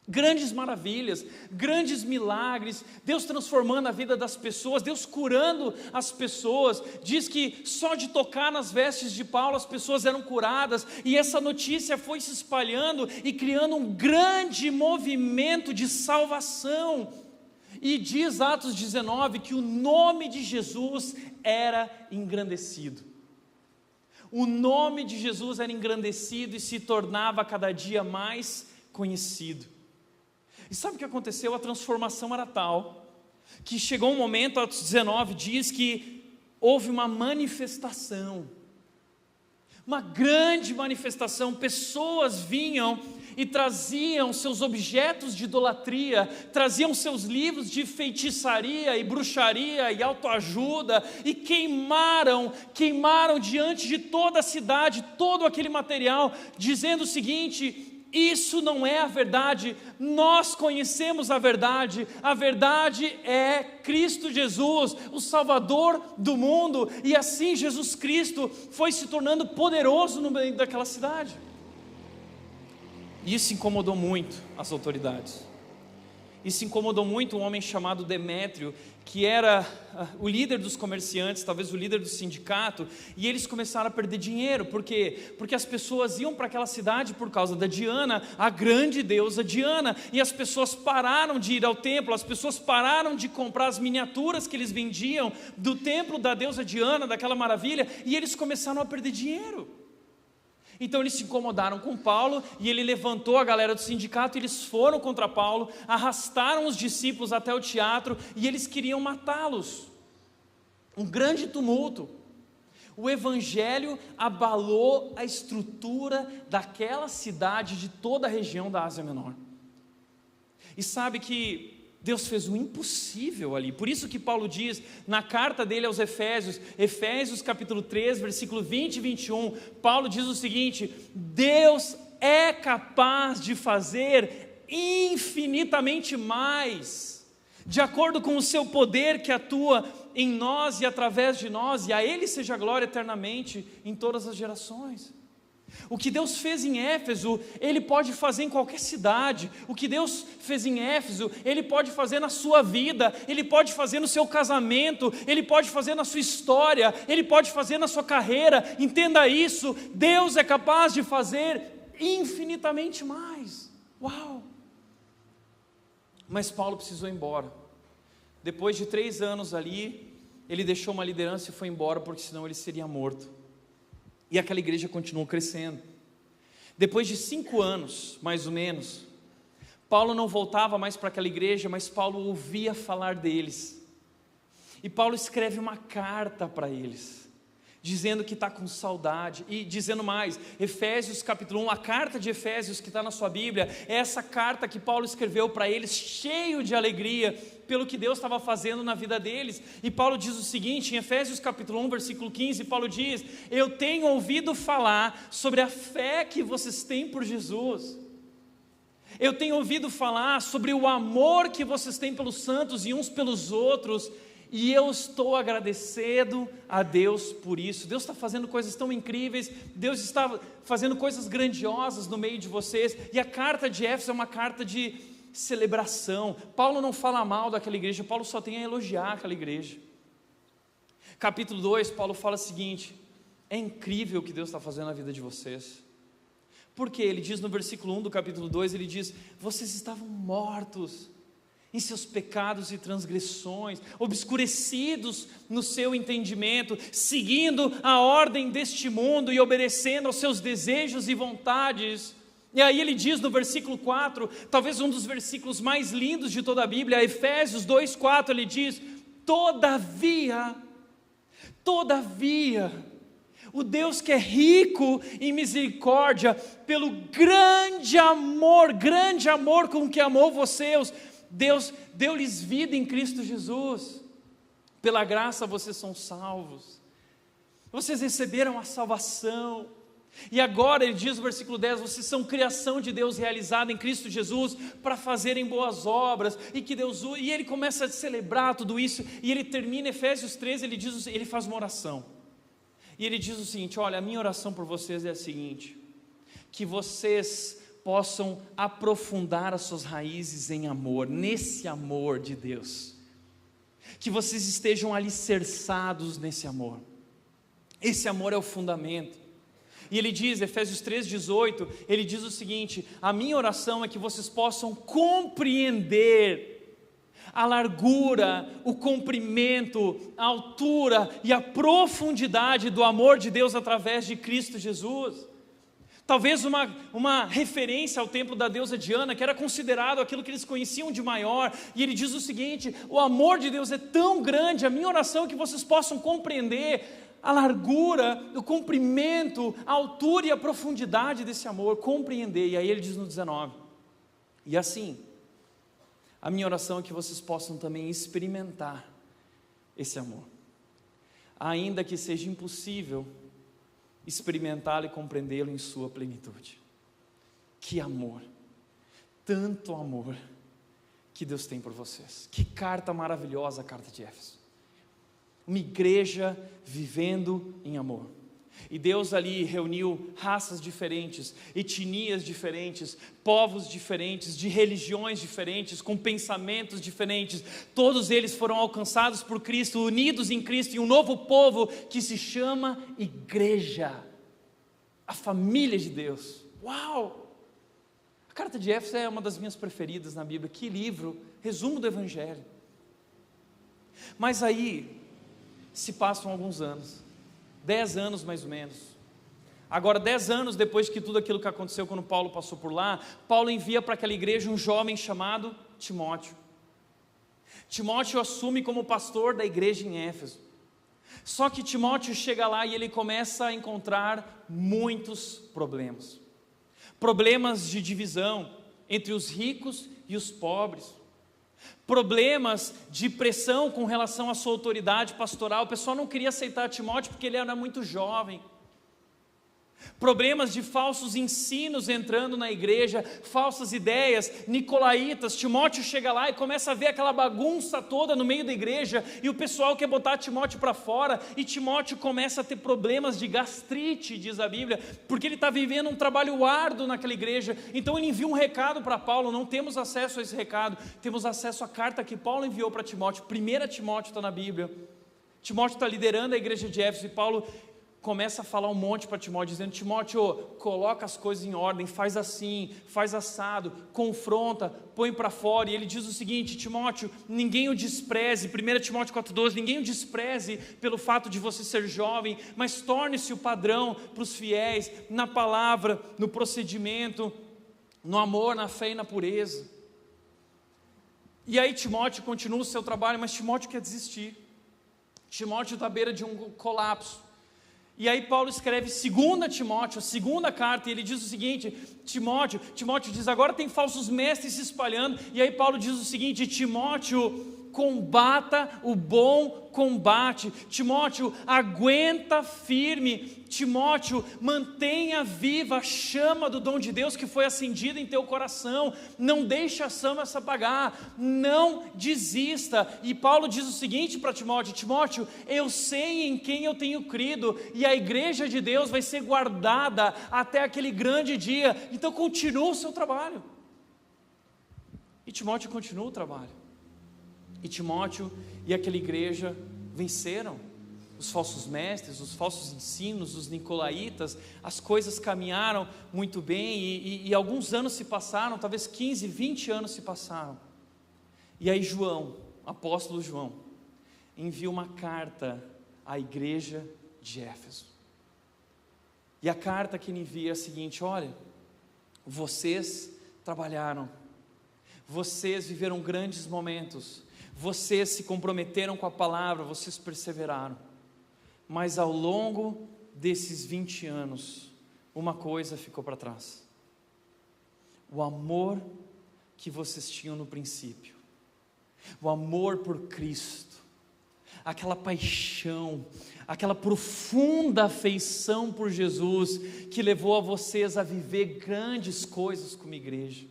Grandes maravilhas, grandes milagres, Deus transformando a vida das pessoas, Deus curando as pessoas. Diz que só de tocar nas vestes de Paulo as pessoas eram curadas, e essa notícia foi se espalhando e criando um grande movimento de salvação. E diz Atos 19 que o nome de Jesus era engrandecido. O nome de Jesus era engrandecido e se tornava cada dia mais conhecido. E sabe o que aconteceu? A transformação era tal que chegou um momento, Atos 19 diz que houve uma manifestação, uma grande manifestação. Pessoas vinham e traziam seus objetos de idolatria, traziam seus livros de feitiçaria e bruxaria e autoajuda, e queimaram diante de toda a cidade todo aquele material, dizendo o seguinte: isso não é a verdade, nós conhecemos a verdade é Cristo Jesus, o Salvador do mundo. E assim Jesus Cristo foi se tornando poderoso no meio daquela cidade. Isso incomodou muito as autoridades. Isso incomodou muito um homem chamado Demétrio, que era o líder dos comerciantes, talvez o líder do sindicato, e eles começaram a perder dinheiro. Por quê? Porque as pessoas iam para aquela cidade por causa da Diana, a grande deusa Diana, e as pessoas pararam de ir ao templo, as pessoas pararam de comprar as miniaturas que eles vendiam do templo da deusa Diana, daquela maravilha, e eles começaram a perder dinheiro. Então eles se incomodaram com Paulo, e ele levantou a galera do sindicato, e eles foram contra Paulo, arrastaram os discípulos até o teatro, e eles queriam matá-los. Um grande tumulto. O evangelho abalou a estrutura daquela cidade, de toda a região da Ásia Menor. E sabe que Deus fez o impossível ali. Por isso que Paulo diz na carta dele aos Efésios capítulo 3, versículo 20 e 21, Paulo diz o seguinte: Deus é capaz de fazer infinitamente mais, de acordo com o seu poder que atua em nós e através de nós, e a Ele seja glória eternamente em todas as gerações. O que Deus fez em Éfeso, Ele pode fazer em qualquer cidade. O que Deus fez em Éfeso, Ele pode fazer na sua vida, Ele pode fazer no seu casamento, Ele pode fazer na sua história, Ele pode fazer na sua carreira. Entenda isso, Deus é capaz de fazer infinitamente mais. Uau! Mas Paulo precisou ir embora. Depois de 3 anos ali, ele deixou uma liderança e foi embora, porque senão ele seria morto. E aquela igreja continuou crescendo. Depois de 5 anos, mais ou menos, Paulo não voltava mais para aquela igreja, mas Paulo ouvia falar deles. E Paulo escreve uma carta para eles, dizendo que está com saudade, e dizendo mais, Efésios capítulo 1, a carta de Efésios que está na sua Bíblia, é essa carta que Paulo escreveu para eles, cheio de alegria, pelo que Deus estava fazendo na vida deles. E Paulo diz o seguinte, em Efésios capítulo 1, versículo 15, Paulo diz: eu tenho ouvido falar sobre a fé que vocês têm por Jesus, eu tenho ouvido falar sobre o amor que vocês têm pelos santos e uns pelos outros, e eu estou agradecido a Deus por isso. Deus está fazendo coisas tão incríveis, Deus está fazendo coisas grandiosas no meio de vocês. E a carta de Éfeso é uma carta de celebração. Paulo não fala mal daquela igreja, Paulo só tem a elogiar aquela igreja. Capítulo 2, Paulo fala o seguinte: é incrível o que Deus está fazendo na vida de vocês. Porque ele diz no versículo 1 do capítulo 2, ele diz: vocês estavam mortos em seus pecados e transgressões, obscurecidos no seu entendimento, seguindo a ordem deste mundo e obedecendo aos seus desejos e vontades. E aí ele diz no versículo 4, talvez um dos versículos mais lindos de toda a Bíblia, Efésios 2:4, ele diz: todavia, o Deus que é rico em misericórdia, pelo grande amor com que amou vocês, Deus deu-lhes vida em Cristo Jesus. Pela graça vocês são salvos. Vocês receberam a salvação. E agora ele diz no versículo 10, vocês são criação de Deus realizada em Cristo Jesus para fazerem boas obras, e que Deus, e ele começa a celebrar tudo isso, e ele termina Efésios 13, ele faz uma oração, e ele diz o seguinte: olha, a minha oração por vocês é a seguinte, que vocês possam aprofundar as suas raízes em amor, nesse amor de Deus, que vocês estejam alicerçados nesse amor. Esse amor é o fundamento. E ele diz, Efésios 3:18, ele diz o seguinte: a minha oração é que vocês possam compreender a largura, o comprimento, a altura e a profundidade do amor de Deus através de Cristo Jesus. Talvez uma referência ao templo da deusa Diana, que era considerado aquilo que eles conheciam de maior. E ele diz o seguinte: o amor de Deus é tão grande, a minha oração é que vocês possam compreender a largura, o comprimento, a altura e a profundidade desse amor, compreender. E aí ele diz no 19, e assim, a minha oração é que vocês possam também experimentar esse amor, ainda que seja impossível experimentá-lo e compreendê-lo em sua plenitude. Que amor, tanto amor que Deus tem por vocês. Que carta maravilhosa a carta de Éfeso. Uma igreja vivendo em amor. E Deus ali reuniu raças diferentes, etnias diferentes, povos diferentes, de religiões diferentes, com pensamentos diferentes. Todos eles foram alcançados por Cristo, unidos em Cristo, em um novo povo que se chama igreja, a família de Deus. Uau! A carta de Éfeso é uma das minhas preferidas na Bíblia. Que livro, resumo do Evangelho. Mas aí se passam alguns anos, 10 anos mais ou menos. Agora 10 anos depois que tudo aquilo que aconteceu quando Paulo passou por lá, Paulo envia para aquela igreja um jovem chamado Timóteo. Timóteo assume como pastor da igreja em Éfeso. Só que Timóteo chega lá e ele começa a encontrar muitos problemas. Problemas de divisão entre os ricos e os pobres. Problemas de pressão com relação à sua autoridade pastoral. O pessoal não queria aceitar Timóteo porque ele era muito jovem. Problemas de falsos ensinos entrando na igreja, falsas ideias, nicolaítas. Timóteo chega lá e começa a ver aquela bagunça toda no meio da igreja, e o pessoal quer botar Timóteo para fora, e Timóteo começa a ter problemas de gastrite, diz a Bíblia, porque ele está vivendo um trabalho árduo naquela igreja. Então ele envia um recado para Paulo. Não temos acesso a esse recado, temos acesso à carta que Paulo enviou para Timóteo. 1 Timóteo está na Bíblia. Timóteo está liderando a igreja de Éfeso, e Paulo começa a falar um monte para Timóteo, dizendo: Timóteo, coloca as coisas em ordem, faz assim, faz assado, confronta, põe para fora. E ele diz o seguinte: Timóteo, ninguém o despreze, 1 Timóteo 4,12, ninguém o despreze pelo fato de você ser jovem, mas torne-se o padrão para os fiéis, na palavra, no procedimento, no amor, na fé e na pureza. E aí Timóteo continua o seu trabalho, mas Timóteo quer desistir. Timóteo está à beira de um colapso. E aí Paulo escreve 2 Timóteo, a segunda carta, e ele diz o seguinte: Timóteo diz, agora tem falsos mestres se espalhando, e aí Paulo diz o seguinte: Timóteo, combata o bom combate. Timóteo, aguenta firme. Timóteo, mantenha viva a chama do dom de Deus que foi acendida em teu coração. Não deixe a chama se apagar, não desista. E Paulo diz o seguinte para Timóteo: Timóteo, eu sei em quem eu tenho crido, e a igreja de Deus vai ser guardada até aquele grande dia. Então continua o seu trabalho. E Timóteo continua o trabalho. E Timóteo e aquela igreja venceram os falsos mestres, os falsos ensinos, os nicolaítas. As coisas caminharam muito bem, e alguns anos se passaram, talvez 15, 20 anos se passaram. E aí João, apóstolo João, envia uma carta à igreja de Éfeso. E a carta que ele envia é a seguinte: olha, vocês trabalharam, vocês viveram grandes momentos, vocês se comprometeram com a palavra, vocês perseveraram, mas ao longo desses 20 anos, uma coisa ficou para trás: o amor que vocês tinham no princípio, o amor por Cristo, aquela paixão, aquela profunda afeição por Jesus, que levou a vocês a viver grandes coisas como igreja.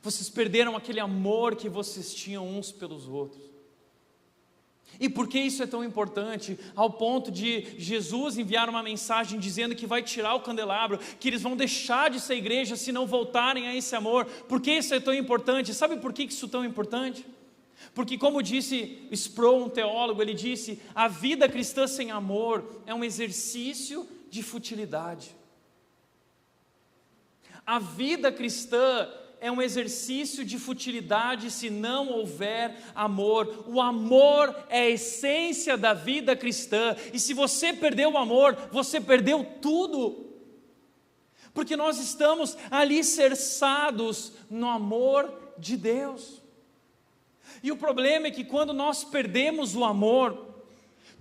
Vocês perderam aquele amor que vocês tinham uns pelos outros. E por que isso é tão importante? Ao ponto de Jesus enviar uma mensagem dizendo que vai tirar o candelabro, que eles vão deixar de ser igreja se não voltarem a esse amor. Por que isso é tão importante? Sabe por que isso é tão importante? Porque, como disse Sproul, um teólogo, ele disse: a vida cristã sem amor é um exercício de futilidade. A vida cristã é um exercício de futilidade se não houver amor. O amor é a essência da vida cristã, e se você perdeu o amor, você perdeu tudo, porque nós estamos alicerçados no amor de Deus. E o problema é que quando nós perdemos o amor,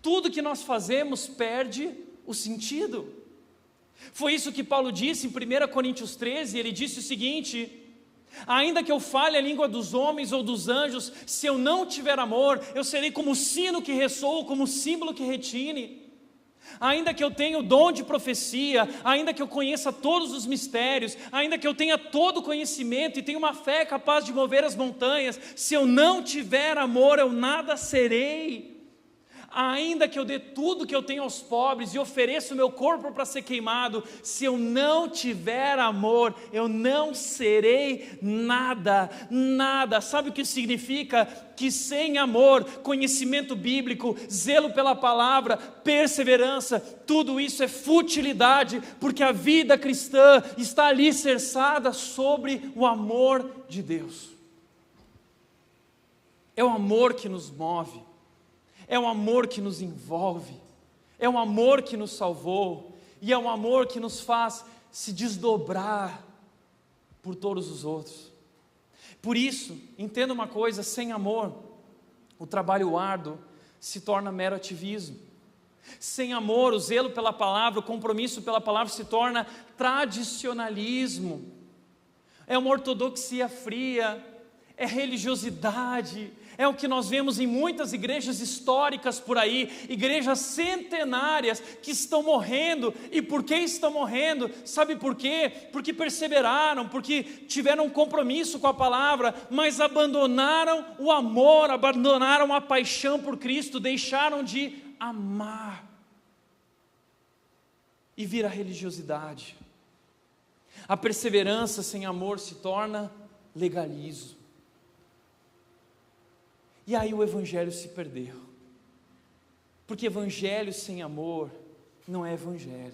tudo que nós fazemos perde o sentido. Foi isso que Paulo disse em 1 Coríntios 13, ele disse o seguinte: ainda que eu fale a língua dos homens ou dos anjos, se eu não tiver amor, eu serei como o sino que ressoa, como o símbolo que retine. Ainda que eu tenha o dom de profecia, ainda que eu conheça todos os mistérios, ainda que eu tenha todo o conhecimento e tenha uma fé capaz de mover as montanhas, se eu não tiver amor, eu nada serei. Ainda que eu dê tudo que eu tenho aos pobres e ofereça o meu corpo para ser queimado, se eu não tiver amor, eu não serei nada, nada. Sabe o que significa? Que sem amor, conhecimento bíblico, zelo pela palavra, perseverança, tudo isso é futilidade, porque a vida cristã está alicerçada sobre o amor de Deus. É o amor que nos move, é um amor que nos envolve, é um amor que nos salvou, e é um amor que nos faz se desdobrar por todos os outros. Por isso, entenda uma coisa: sem amor, o trabalho árduo se torna mero ativismo. Sem amor, o zelo pela palavra, o compromisso pela palavra se torna tradicionalismo. É uma ortodoxia fria, é religiosidade, É o que nós vemos em muitas igrejas históricas por aí, igrejas centenárias que estão morrendo. E por que estão morrendo? Sabe por quê? Porque perseveraram, porque tiveram um compromisso com a palavra, mas abandonaram o amor, abandonaram a paixão por Cristo, deixaram de amar. E vira religiosidade. A perseverança sem amor se torna legalismo. E aí o evangelho se perdeu. Porque evangelho sem amor não é evangelho.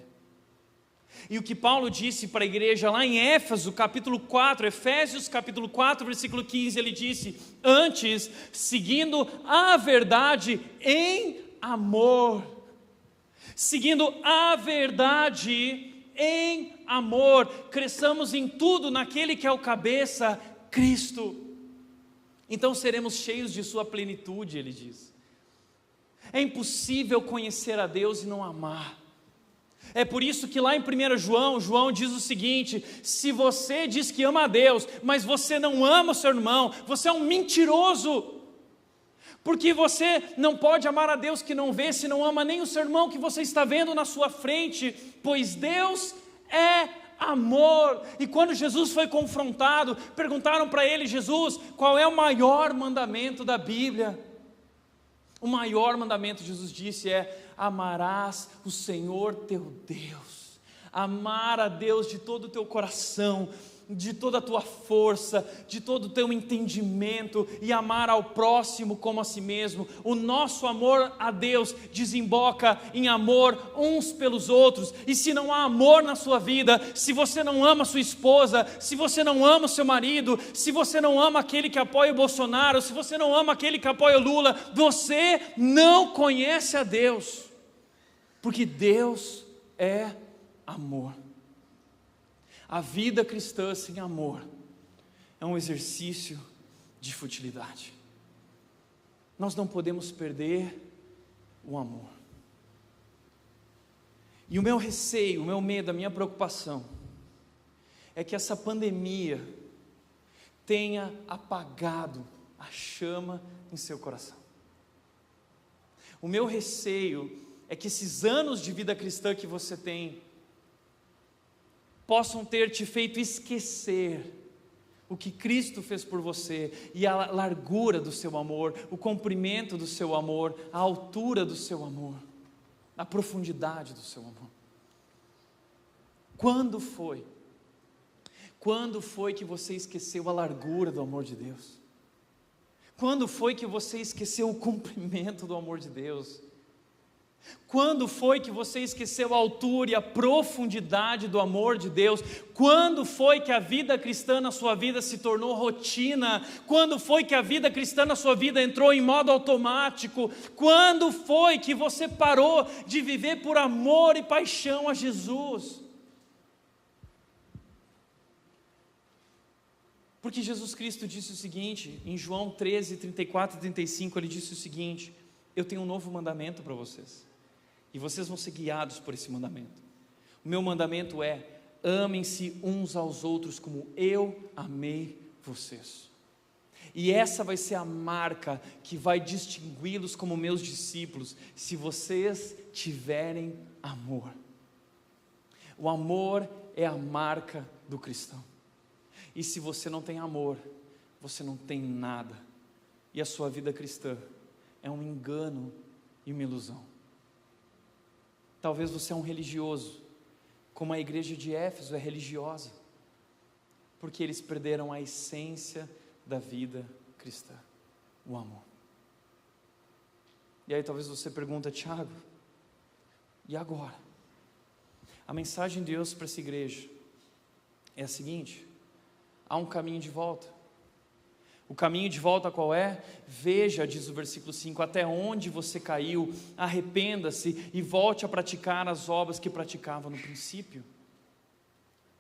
E o que Paulo disse para a igreja lá em Éfeso, capítulo 4, Efésios capítulo 4, versículo 15, ele disse: antes, seguindo a verdade em amor. Seguindo a verdade em amor, cresçamos em tudo naquele que é o cabeça, Cristo. Então seremos cheios de sua plenitude, ele diz. É impossível conhecer a Deus e não amar. É por isso que lá em 1 João diz o seguinte: se você diz que ama a Deus, mas você não ama o seu irmão, você é um mentiroso. Porque você não pode amar a Deus que não vê, se não ama nem o seu irmão que você está vendo na sua frente, pois Deus é amor. E quando Jesus foi confrontado, perguntaram para ele: Jesus, qual é o maior mandamento da Bíblia? O maior mandamento, Jesus disse, é: amarás o Senhor teu Deus. Amar a Deus de todo o teu coração, de toda a tua força, de todo o teu entendimento, e amar ao próximo como a si mesmo. O nosso amor a Deus desemboca em amor uns pelos outros. E se não há amor na sua vida, se você não ama sua esposa, se você não ama o seu marido, se você não ama aquele que apoia o Bolsonaro, se você não ama aquele que apoia o Lula, você não conhece a Deus, porque Deus é amor. A vida cristã sem amor é um exercício de futilidade. Nós não podemos perder o amor. E o meu receio, o meu medo, a minha preocupação é que essa pandemia tenha apagado a chama em seu coração. O meu receio é que esses anos de vida cristã que você tem possam ter te feito esquecer o que Cristo fez por você, e a largura do seu amor, o comprimento do seu amor, a altura do seu amor, a profundidade do seu amor. Quando foi que você esqueceu a largura do amor de Deus? Quando foi que você esqueceu o comprimento do amor de Deus? Quando foi que você esqueceu a altura e a profundidade do amor de Deus? Quando foi que a vida cristã na sua vida se tornou rotina? Quando foi que a vida cristã na sua vida entrou em modo automático? Quando foi que você parou de viver por amor e paixão a Jesus? Porque Jesus Cristo disse o seguinte, em João 13, 34 e 35, ele disse o seguinte: eu tenho um novo mandamento para vocês, e vocês vão ser guiados por esse mandamento. O meu mandamento é: amem-se uns aos outros como eu amei vocês. E essa vai ser a marca que vai distingui-los como meus discípulos, se vocês tiverem amor. O amor é a marca do cristão. E se você não tem amor, você não tem nada. E a sua vida cristã é um engano e uma ilusão. Talvez você é um religioso, como a igreja de Éfeso é religiosa, porque eles perderam a essência da vida cristã, o amor. E aí talvez você pergunta: Tiago, e agora? A mensagem de Deus para essa igreja é a seguinte: há um caminho de volta. O caminho de volta qual é? Veja, diz o versículo 5, até onde você caiu, arrependa-se e volte a praticar as obras que praticava no princípio.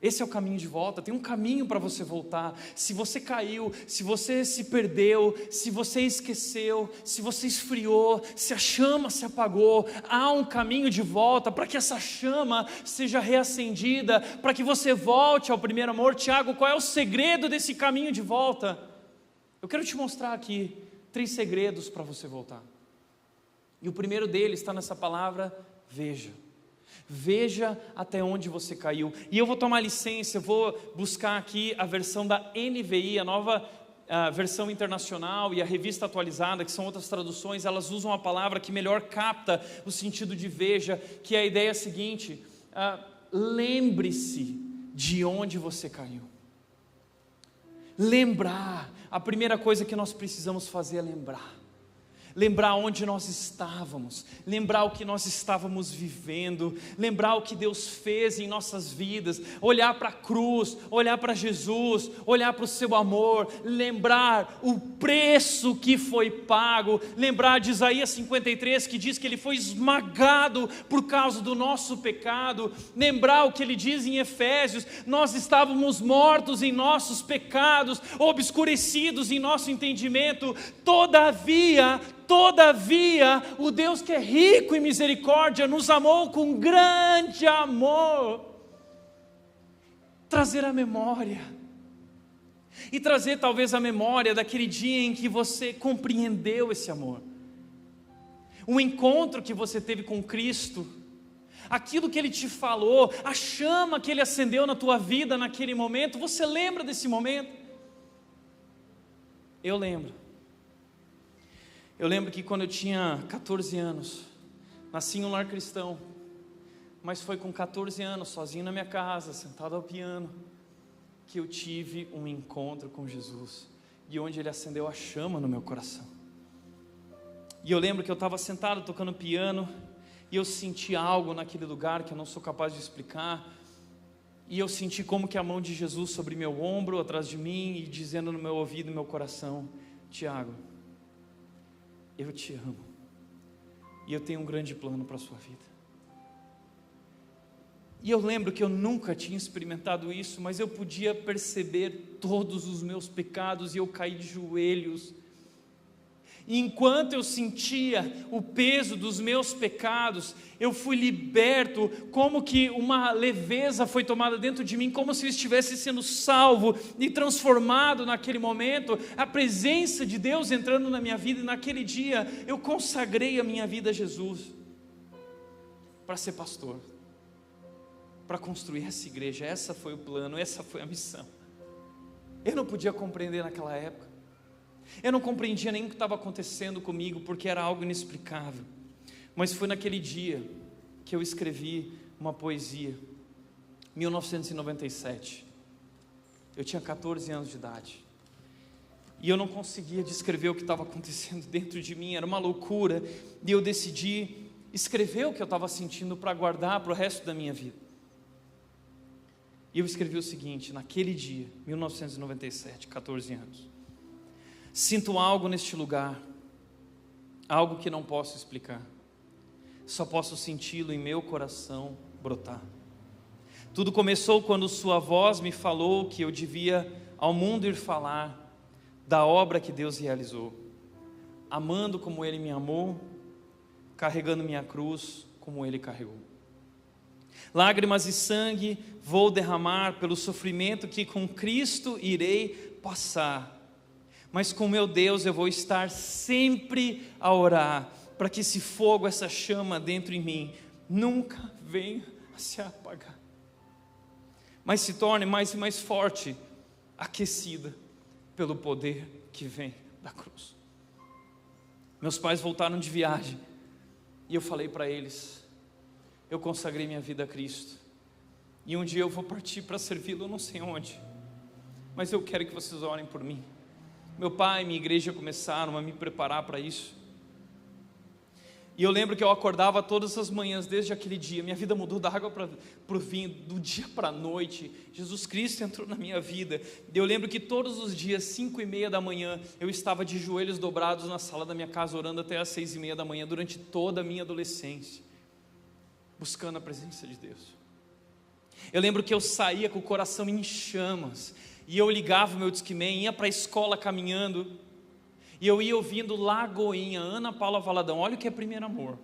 Esse é o caminho de volta. Tem um caminho para você voltar. Se você caiu, se você se perdeu, se você esqueceu, se você esfriou, se a chama se apagou, há um caminho de volta para que essa chama seja reacendida, para que você volte ao primeiro amor. Tiago, qual é o segredo desse caminho de volta? Eu quero te mostrar aqui 3 segredos para você voltar. E o primeiro deles está nessa palavra, veja. Veja até onde você caiu. E eu vou tomar licença, eu vou buscar aqui a versão da NVI, a nova versão internacional, e a revista atualizada, que são outras traduções. Elas usam a palavra que melhor capta o sentido de veja, que é a ideia seguinte: lembre-se de onde você caiu. Lembrar, a primeira coisa que nós precisamos fazer é lembrar onde nós estávamos, lembrar o que nós estávamos vivendo, lembrar o que Deus fez em nossas vidas, olhar para a cruz, olhar para Jesus, olhar para o seu amor, lembrar o preço que foi pago, lembrar de Isaías 53, que diz que ele foi esmagado por causa do nosso pecado, lembrar o que ele diz em Efésios: nós estávamos mortos em nossos pecados, obscurecidos em nosso entendimento, todavia, o Deus que é rico em misericórdia nos amou com grande amor. Trazer a memória, e trazer talvez a memória daquele dia em que você compreendeu esse amor, o encontro que você teve com Cristo, aquilo que Ele te falou, a chama que Ele acendeu na tua vida naquele momento. Você lembra desse momento? Eu lembro que quando eu tinha 14 anos, nasci em um lar cristão, mas foi com 14 anos, sozinho na minha casa, sentado ao piano, que eu tive um encontro com Jesus, e onde Ele acendeu a chama no meu coração. E eu lembro que eu estava sentado tocando piano, e eu senti algo naquele lugar que eu não sou capaz de explicar, e eu senti como que a mão de Jesus sobre meu ombro, atrás de mim, e dizendo no meu ouvido e no meu coração: Tiago, eu te amo, e eu tenho um grande plano para a sua vida. E eu lembro que eu nunca tinha experimentado isso, mas eu podia perceber todos os meus pecados, e eu caí de joelhos. E enquanto eu sentia o peso dos meus pecados, eu fui liberto, como que uma leveza foi tomada dentro de mim, como se eu estivesse sendo salvo e transformado naquele momento, a presença de Deus entrando na minha vida. E naquele dia eu consagrei a minha vida a Jesus, para ser pastor, para construir essa igreja. Essa foi o plano, essa foi a missão. Eu não podia compreender naquela época, eu não compreendia nem o que estava acontecendo comigo, porque era algo inexplicável. Mas foi naquele dia que eu escrevi uma poesia, 1997. Eu tinha 14 anos de idade, e eu não conseguia descrever o que estava acontecendo dentro de mim, era uma loucura. E eu decidi escrever o que eu estava sentindo para guardar para o resto da minha vida. E eu escrevi o seguinte, naquele dia, 1997, 14 anos: sinto algo neste lugar, algo que não posso explicar, só posso senti-lo em meu coração brotar. Tudo começou quando sua voz me falou que eu devia ao mundo ir falar da obra que Deus realizou, amando como Ele me amou, carregando minha cruz como Ele carregou. Lágrimas e sangue vou derramar pelo sofrimento que com Cristo irei passar, mas com meu Deus eu vou estar sempre a orar, para que esse fogo, essa chama dentro em mim, nunca venha a se apagar, mas se torne mais e mais forte, aquecida pelo poder que vem da cruz. Meus pais voltaram de viagem, e eu falei para eles: eu consagrei minha vida a Cristo, e um dia eu vou partir para servi-lo, eu não sei onde, mas eu quero que vocês orem por mim. Meu pai e minha igreja começaram a me preparar para isso. E eu lembro que eu acordava todas as manhãs desde aquele dia. Minha vida mudou da água para o vinho, do dia para a noite. Jesus Cristo entrou na minha vida. E eu lembro que todos os dias, 5:30 da manhã, eu estava de joelhos dobrados na sala da minha casa, orando até as 6:30 da manhã, durante toda a minha adolescência, buscando a presença de Deus. Eu lembro que eu saía com o coração em chamas, e eu ligava o meu Discman, ia para a escola caminhando, e eu ia ouvindo Lagoinha, Ana Paula Valadão. Olha o que é primeiro amor.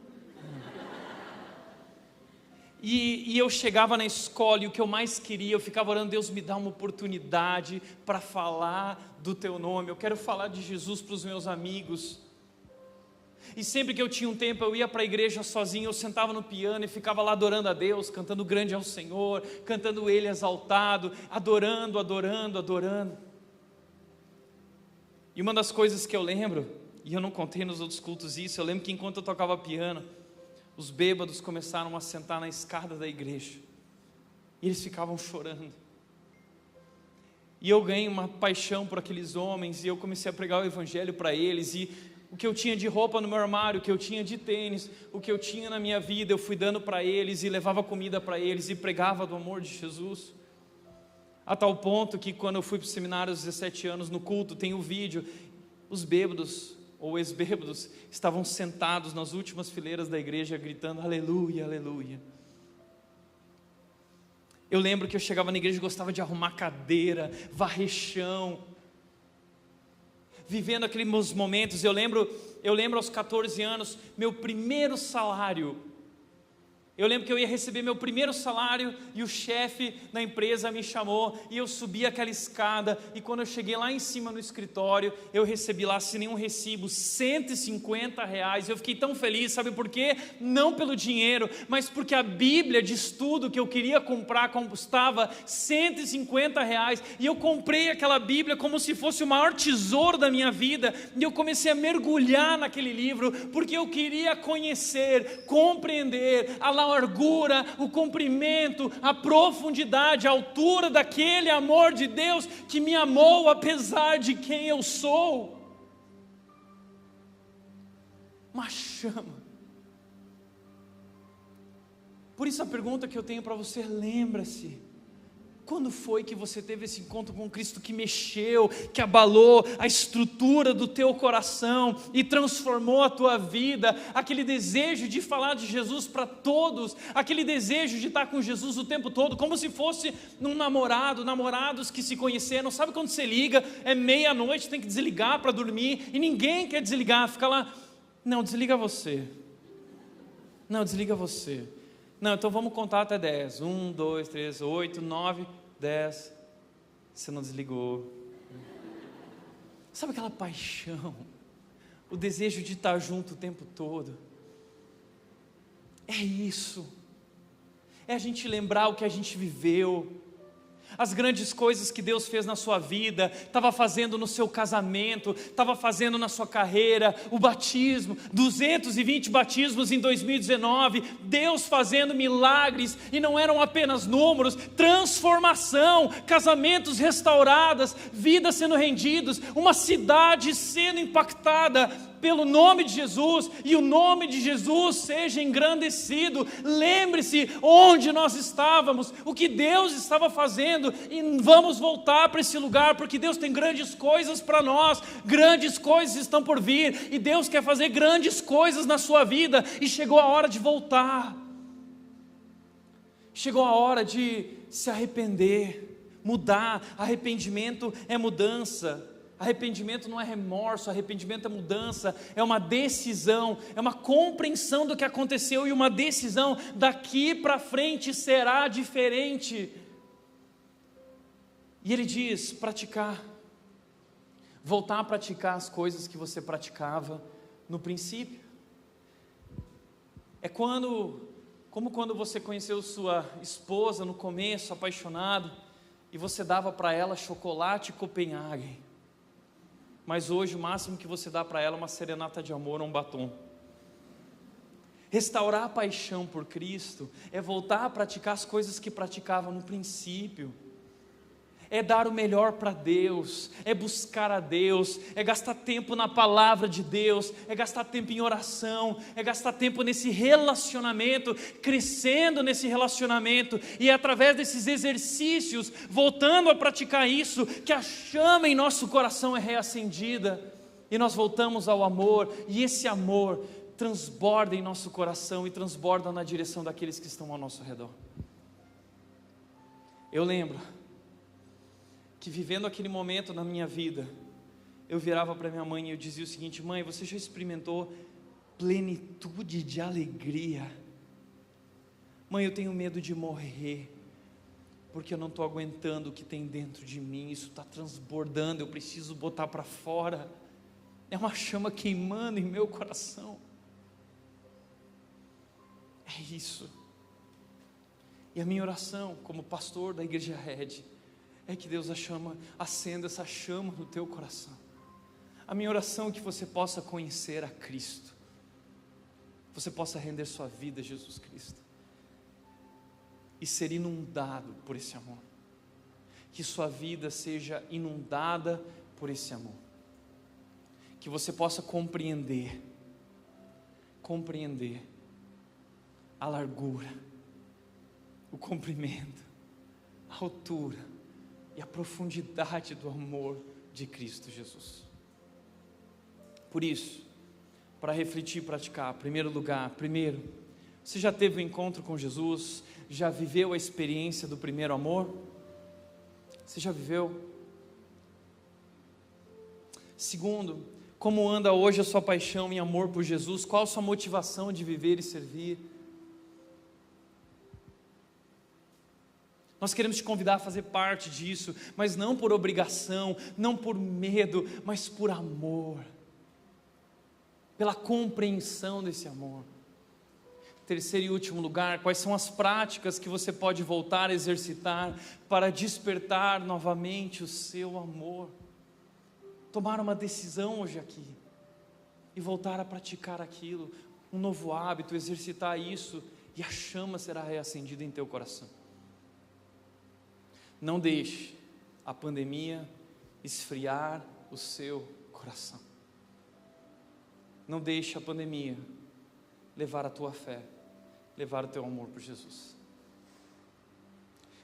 E eu chegava na escola e o que eu mais queria, eu ficava orando, Deus me dá uma oportunidade para falar do teu nome, eu quero falar de Jesus para os meus amigos. E sempre que eu tinha um tempo, eu ia para a igreja sozinho, eu sentava no piano e ficava lá adorando a Deus, cantando grande ao Senhor, cantando Ele exaltado, adorando. E uma das coisas que eu lembro, e eu não contei nos outros cultos isso, eu lembro que enquanto eu tocava piano, os bêbados começaram a sentar na escada da igreja, e eles ficavam chorando. E eu ganhei uma paixão por aqueles homens, e eu comecei a pregar o evangelho para eles, e o que eu tinha de roupa no meu armário, o que eu tinha de tênis, o que eu tinha na minha vida, eu fui dando para eles, e levava comida para eles, e pregava do amor de Jesus, a tal ponto que quando eu fui para o seminário aos 17 anos, no culto, tem o vídeo, os bêbados, ou ex-bêbados, estavam sentados nas últimas fileiras da igreja, gritando, aleluia, aleluia. Eu lembro que eu chegava na igreja e gostava de arrumar cadeira, varrer chão, vivendo aqueles momentos. Eu lembro aos 14 anos, meu primeiro salário, eu lembro que eu ia receber meu primeiro salário e o chefe da empresa me chamou e eu subi aquela escada e quando eu cheguei lá em cima no escritório, eu recebi lá sem nenhum recibo, R$150. Eu fiquei tão feliz, sabe por quê? Não pelo dinheiro, mas porque a Bíblia de estudo que eu queria comprar custava R$150 e eu comprei aquela Bíblia como se fosse o maior tesouro da minha vida e eu comecei a mergulhar naquele livro porque eu queria conhecer, compreender a largura, o comprimento, a profundidade, a altura daquele amor de Deus que me amou apesar de quem eu sou. Uma chama. Por isso a pergunta que eu tenho para você, lembra-se, quando foi que você teve esse encontro com Cristo que mexeu, que abalou a estrutura do teu coração e transformou a tua vida, aquele desejo de falar de Jesus para todos, aquele desejo de estar com Jesus o tempo todo, como se fosse um namorados que se conheceram, sabe quando você liga, é meia-noite, tem que desligar para dormir, e ninguém quer desligar, fica lá, não, desliga você, não, então vamos contar até 10, 1, 2, 3, 8, 9, 10, você não desligou, sabe aquela paixão, o desejo de estar junto o tempo todo, é isso, é a gente lembrar o que a gente viveu, as grandes coisas que Deus fez na sua vida, estava fazendo no seu casamento, estava fazendo na sua carreira, o batismo, 220 batismos em 2019, Deus fazendo milagres, e não eram apenas números, transformação, casamentos restaurados, vidas sendo rendidas, uma cidade sendo impactada pelo nome de Jesus, e o nome de Jesus seja engrandecido. Lembre-se onde nós estávamos, o que Deus estava fazendo, e vamos voltar para esse lugar, porque Deus tem grandes coisas para nós, grandes coisas estão por vir, e Deus quer fazer grandes coisas na sua vida, e chegou a hora de voltar, chegou a hora de se arrepender, mudar. Arrependimento é mudança. Arrependimento não é remorso, arrependimento é mudança, é uma decisão, é uma compreensão do que aconteceu e uma decisão, daqui para frente será diferente. E ele diz, praticar, voltar a praticar as coisas que você praticava no princípio. É como quando você conheceu sua esposa no começo, apaixonado, e você dava para ela chocolate Copenhague, mas hoje o máximo que você dá para ela é uma serenata de amor ou um batom. Restaurar a paixão por Cristo é voltar a praticar as coisas que praticava no princípio, é dar o melhor para Deus, é buscar a Deus, é gastar tempo na palavra de Deus, é gastar tempo em oração, é gastar tempo nesse relacionamento, crescendo nesse relacionamento, e é através desses exercícios, voltando a praticar isso, que a chama em nosso coração é reacendida, e nós voltamos ao amor, e esse amor transborda em nosso coração, e transborda na direção daqueles que estão ao nosso redor. Eu lembro que vivendo aquele momento na minha vida, eu virava para minha mãe e eu dizia o seguinte: mãe, você já experimentou plenitude de alegria Mãe, eu tenho medo de morrer, porque eu não estou aguentando o que tem dentro de mim, isso está transbordando, eu preciso botar para fora, é uma chama queimando em meu coração. É isso. E a minha oração, como pastor da Igreja Red, é que Deus acenda essa chama no teu coração. A minha oração é que você possa conhecer a Cristo, você possa render sua vida a Jesus Cristo, e ser inundado por esse amor, que sua vida seja inundada por esse amor, que você possa compreender a largura, o comprimento, a altura e a profundidade do amor de Cristo Jesus. Por isso, para refletir e praticar, primeiro, você já teve um encontro com Jesus? Já viveu a experiência do primeiro amor? Você já viveu? Segundo, como anda hoje a sua paixão e amor por Jesus? Qual a sua motivação de viver e servir? Nós queremos te convidar a fazer parte disso, mas não por obrigação, não por medo, mas por amor, pela compreensão desse amor. Terceiro e último lugar, quais são as práticas que você pode voltar a exercitar para despertar novamente o seu amor? Tomar uma decisão hoje aqui e voltar a praticar aquilo, um novo hábito, exercitar isso, e a chama será reacendida em teu coração. Não deixe a pandemia esfriar o seu coração. Não deixe a pandemia levar a tua fé, levar o teu amor por Jesus.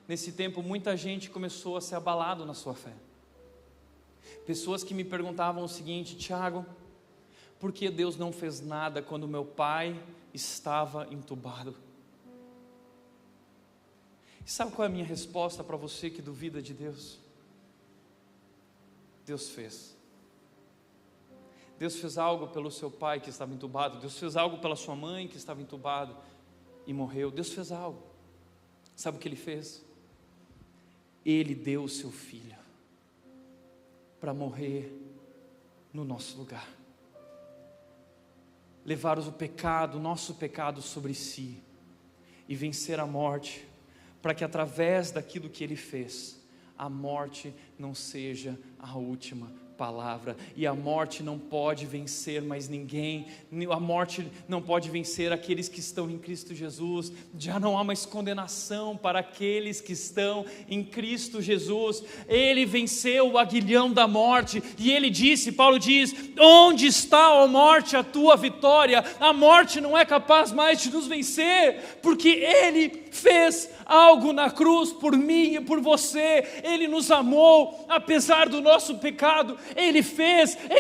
Nesse tempo, muita gente começou a ser abalado na sua fé. Pessoas que me perguntavam o seguinte: Tiago, por que Deus não fez nada quando meu pai estava entubado? E sabe qual é a minha resposta para você que duvida de Deus? Deus fez. Deus fez algo pelo seu pai que estava entubado. Deus fez algo pela sua mãe que estava entubado e morreu. Deus fez algo. Sabe o que Ele fez? Ele deu o seu filho para morrer no nosso lugar, levar o pecado, o nosso pecado sobre si e vencer a morte, para que através daquilo que Ele fez, a morte não seja a última palavra. E a morte não pode vencer mais ninguém, a morte não pode vencer aqueles que estão em Cristo Jesus. Já não há mais condenação para aqueles que estão em Cristo Jesus. Ele venceu o aguilhão da morte, e Ele disse, Paulo diz: onde está, ó morte, a tua vitória? A morte não é capaz mais de nos vencer, porque Ele fez algo na cruz por mim e por você. Ele nos amou apesar do nosso pecado. Ele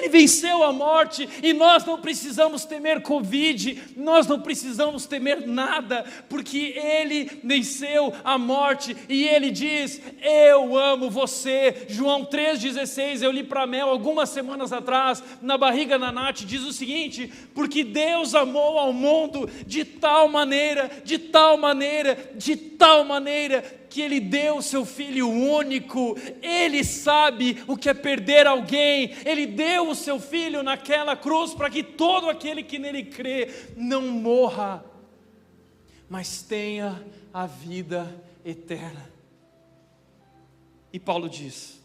venceu a morte, e nós não precisamos temer Covid, nós não precisamos temer nada, porque Ele venceu a morte. E Ele diz: eu amo você. João 3,16, eu li para Mel algumas semanas atrás, na barriga da Nath, diz o seguinte: porque Deus amou ao mundo de tal maneira, que Ele deu o seu Filho único. Ele sabe o que é perder alguém. Ele deu o seu Filho naquela cruz para que todo aquele que nele crê não morra, mas tenha a vida eterna. E Paulo diz: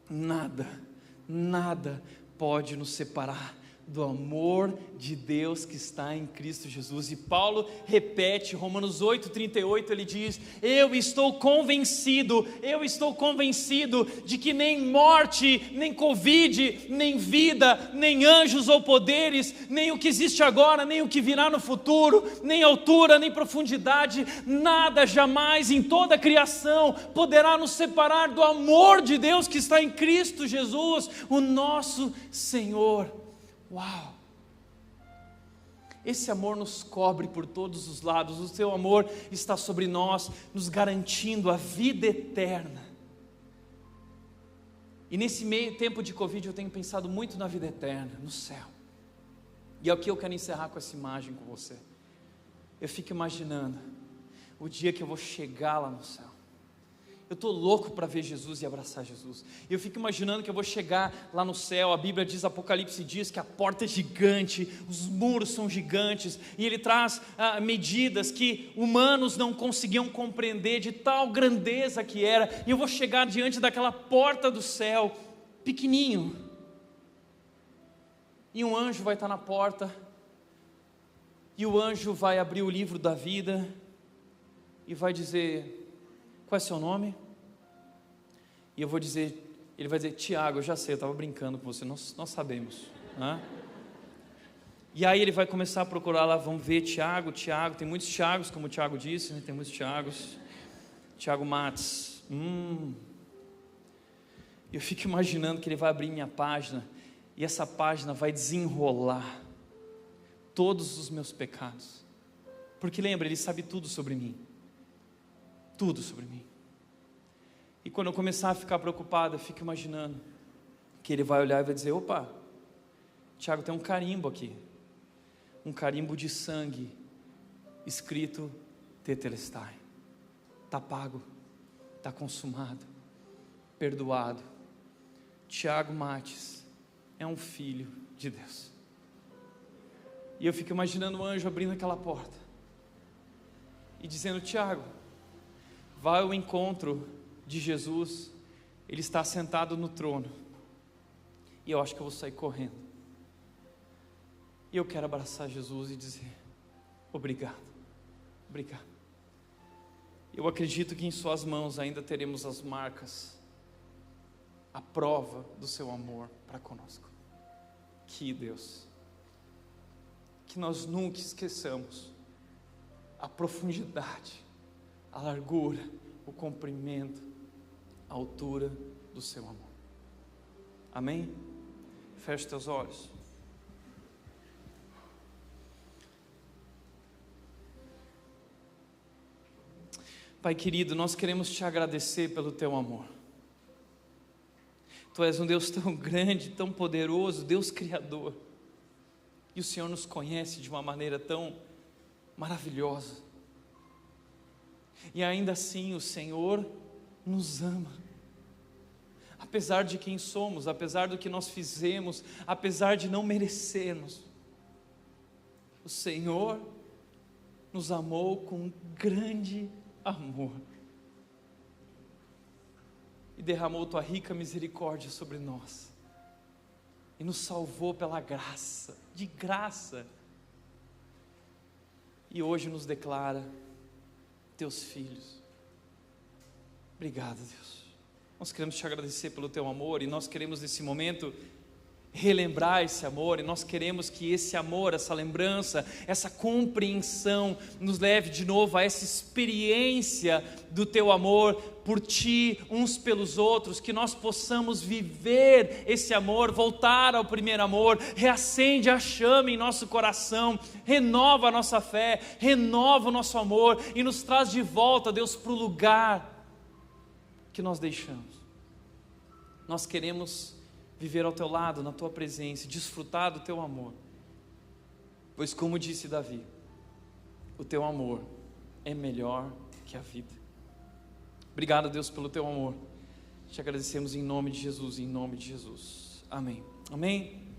nada pode nos separar do amor de Deus que está em Cristo Jesus. E Paulo repete, Romanos 8,38, ele diz: eu estou convencido de que nem morte, nem Covid, nem vida, nem anjos ou poderes, nem o que existe agora, nem o que virá no futuro, nem altura, nem profundidade, nada jamais em toda a criação poderá nos separar do amor de Deus que está em Cristo Jesus, o nosso Senhor. Uau! Esse amor nos cobre por todos os lados. O seu amor está sobre nós, nos garantindo a vida eterna. E nesse meio tempo de Covid eu tenho pensado muito na vida eterna, no céu. E é o que eu quero encerrar com essa imagem com você. Eu fico imaginando o dia que eu vou chegar lá no céu. Eu estou louco para ver Jesus e abraçar Jesus. Eu fico imaginando que eu vou chegar lá no céu. A Bíblia diz, Apocalipse diz que a porta é gigante, os muros são gigantes, e ele traz medidas que humanos não conseguiam compreender, de tal grandeza que era. E eu vou chegar diante daquela porta do céu, pequenininho, e um anjo vai estar na porta, e o anjo vai abrir o livro da vida e vai dizer: qual é seu nome? E eu vou dizer, ele vai dizer: Tiago. Eu já sei, eu estava brincando com você, nós sabemos, né? E aí ele vai começar a procurar lá, vamos ver, Tiago, tem muitos Tiagos, como o Tiago disse, né? Tem muitos Tiagos. Tiago Matos. Eu fico imaginando que ele vai abrir minha página, e essa página vai desenrolar todos os meus pecados, porque lembra, ele sabe tudo sobre mim. Tudo sobre mim. E quando eu começar a ficar preocupado, eu fico imaginando que ele vai olhar e vai dizer: opa, Tiago, tem um carimbo aqui, um carimbo de sangue, escrito Tetelestai, está pago, está consumado, perdoado. Tiago Mates é um filho de Deus. E eu fico imaginando o anjo abrindo aquela porta e dizendo: Tiago, vai ao encontro de Jesus, ele está sentado no trono, e eu acho que eu vou sair correndo, e eu quero abraçar Jesus e dizer: obrigado, obrigado. Eu acredito que em suas mãos ainda teremos as marcas, a prova do seu amor para conosco. Que Deus, que nós nunca esqueçamos a profundidade, a largura, o comprimento, a altura do seu amor. Amém? Feche teus olhos. Pai querido, nós queremos te agradecer pelo teu amor. Tu és um Deus tão grande, tão poderoso, Deus Criador, e o Senhor nos conhece de uma maneira tão maravilhosa, e ainda assim o Senhor nos ama, apesar de quem somos, apesar do que nós fizemos, apesar de não merecermos. O Senhor nos amou com grande amor e derramou tua rica misericórdia sobre nós e nos salvou pela graça, de graça, e hoje nos declara teus filhos. Obrigado, Deus. Nós queremos te agradecer pelo teu amor, e nós queremos nesse momento relembrar esse amor, e nós queremos que esse amor, essa lembrança, essa compreensão nos leve de novo a essa experiência do teu amor por ti, uns pelos outros, que nós possamos viver esse amor, voltar ao primeiro amor, reacende a chama em nosso coração, renova a nossa fé, renova o nosso amor e nos traz de volta, Deus, para o lugar que nós deixamos. Nós queremos viver ao teu lado, na tua presença, desfrutar do teu amor, pois como disse Davi, o teu amor é melhor que a vida. Obrigado, Deus, pelo teu amor. Te agradecemos em nome de Jesus, em nome de Jesus. Amém. Amém.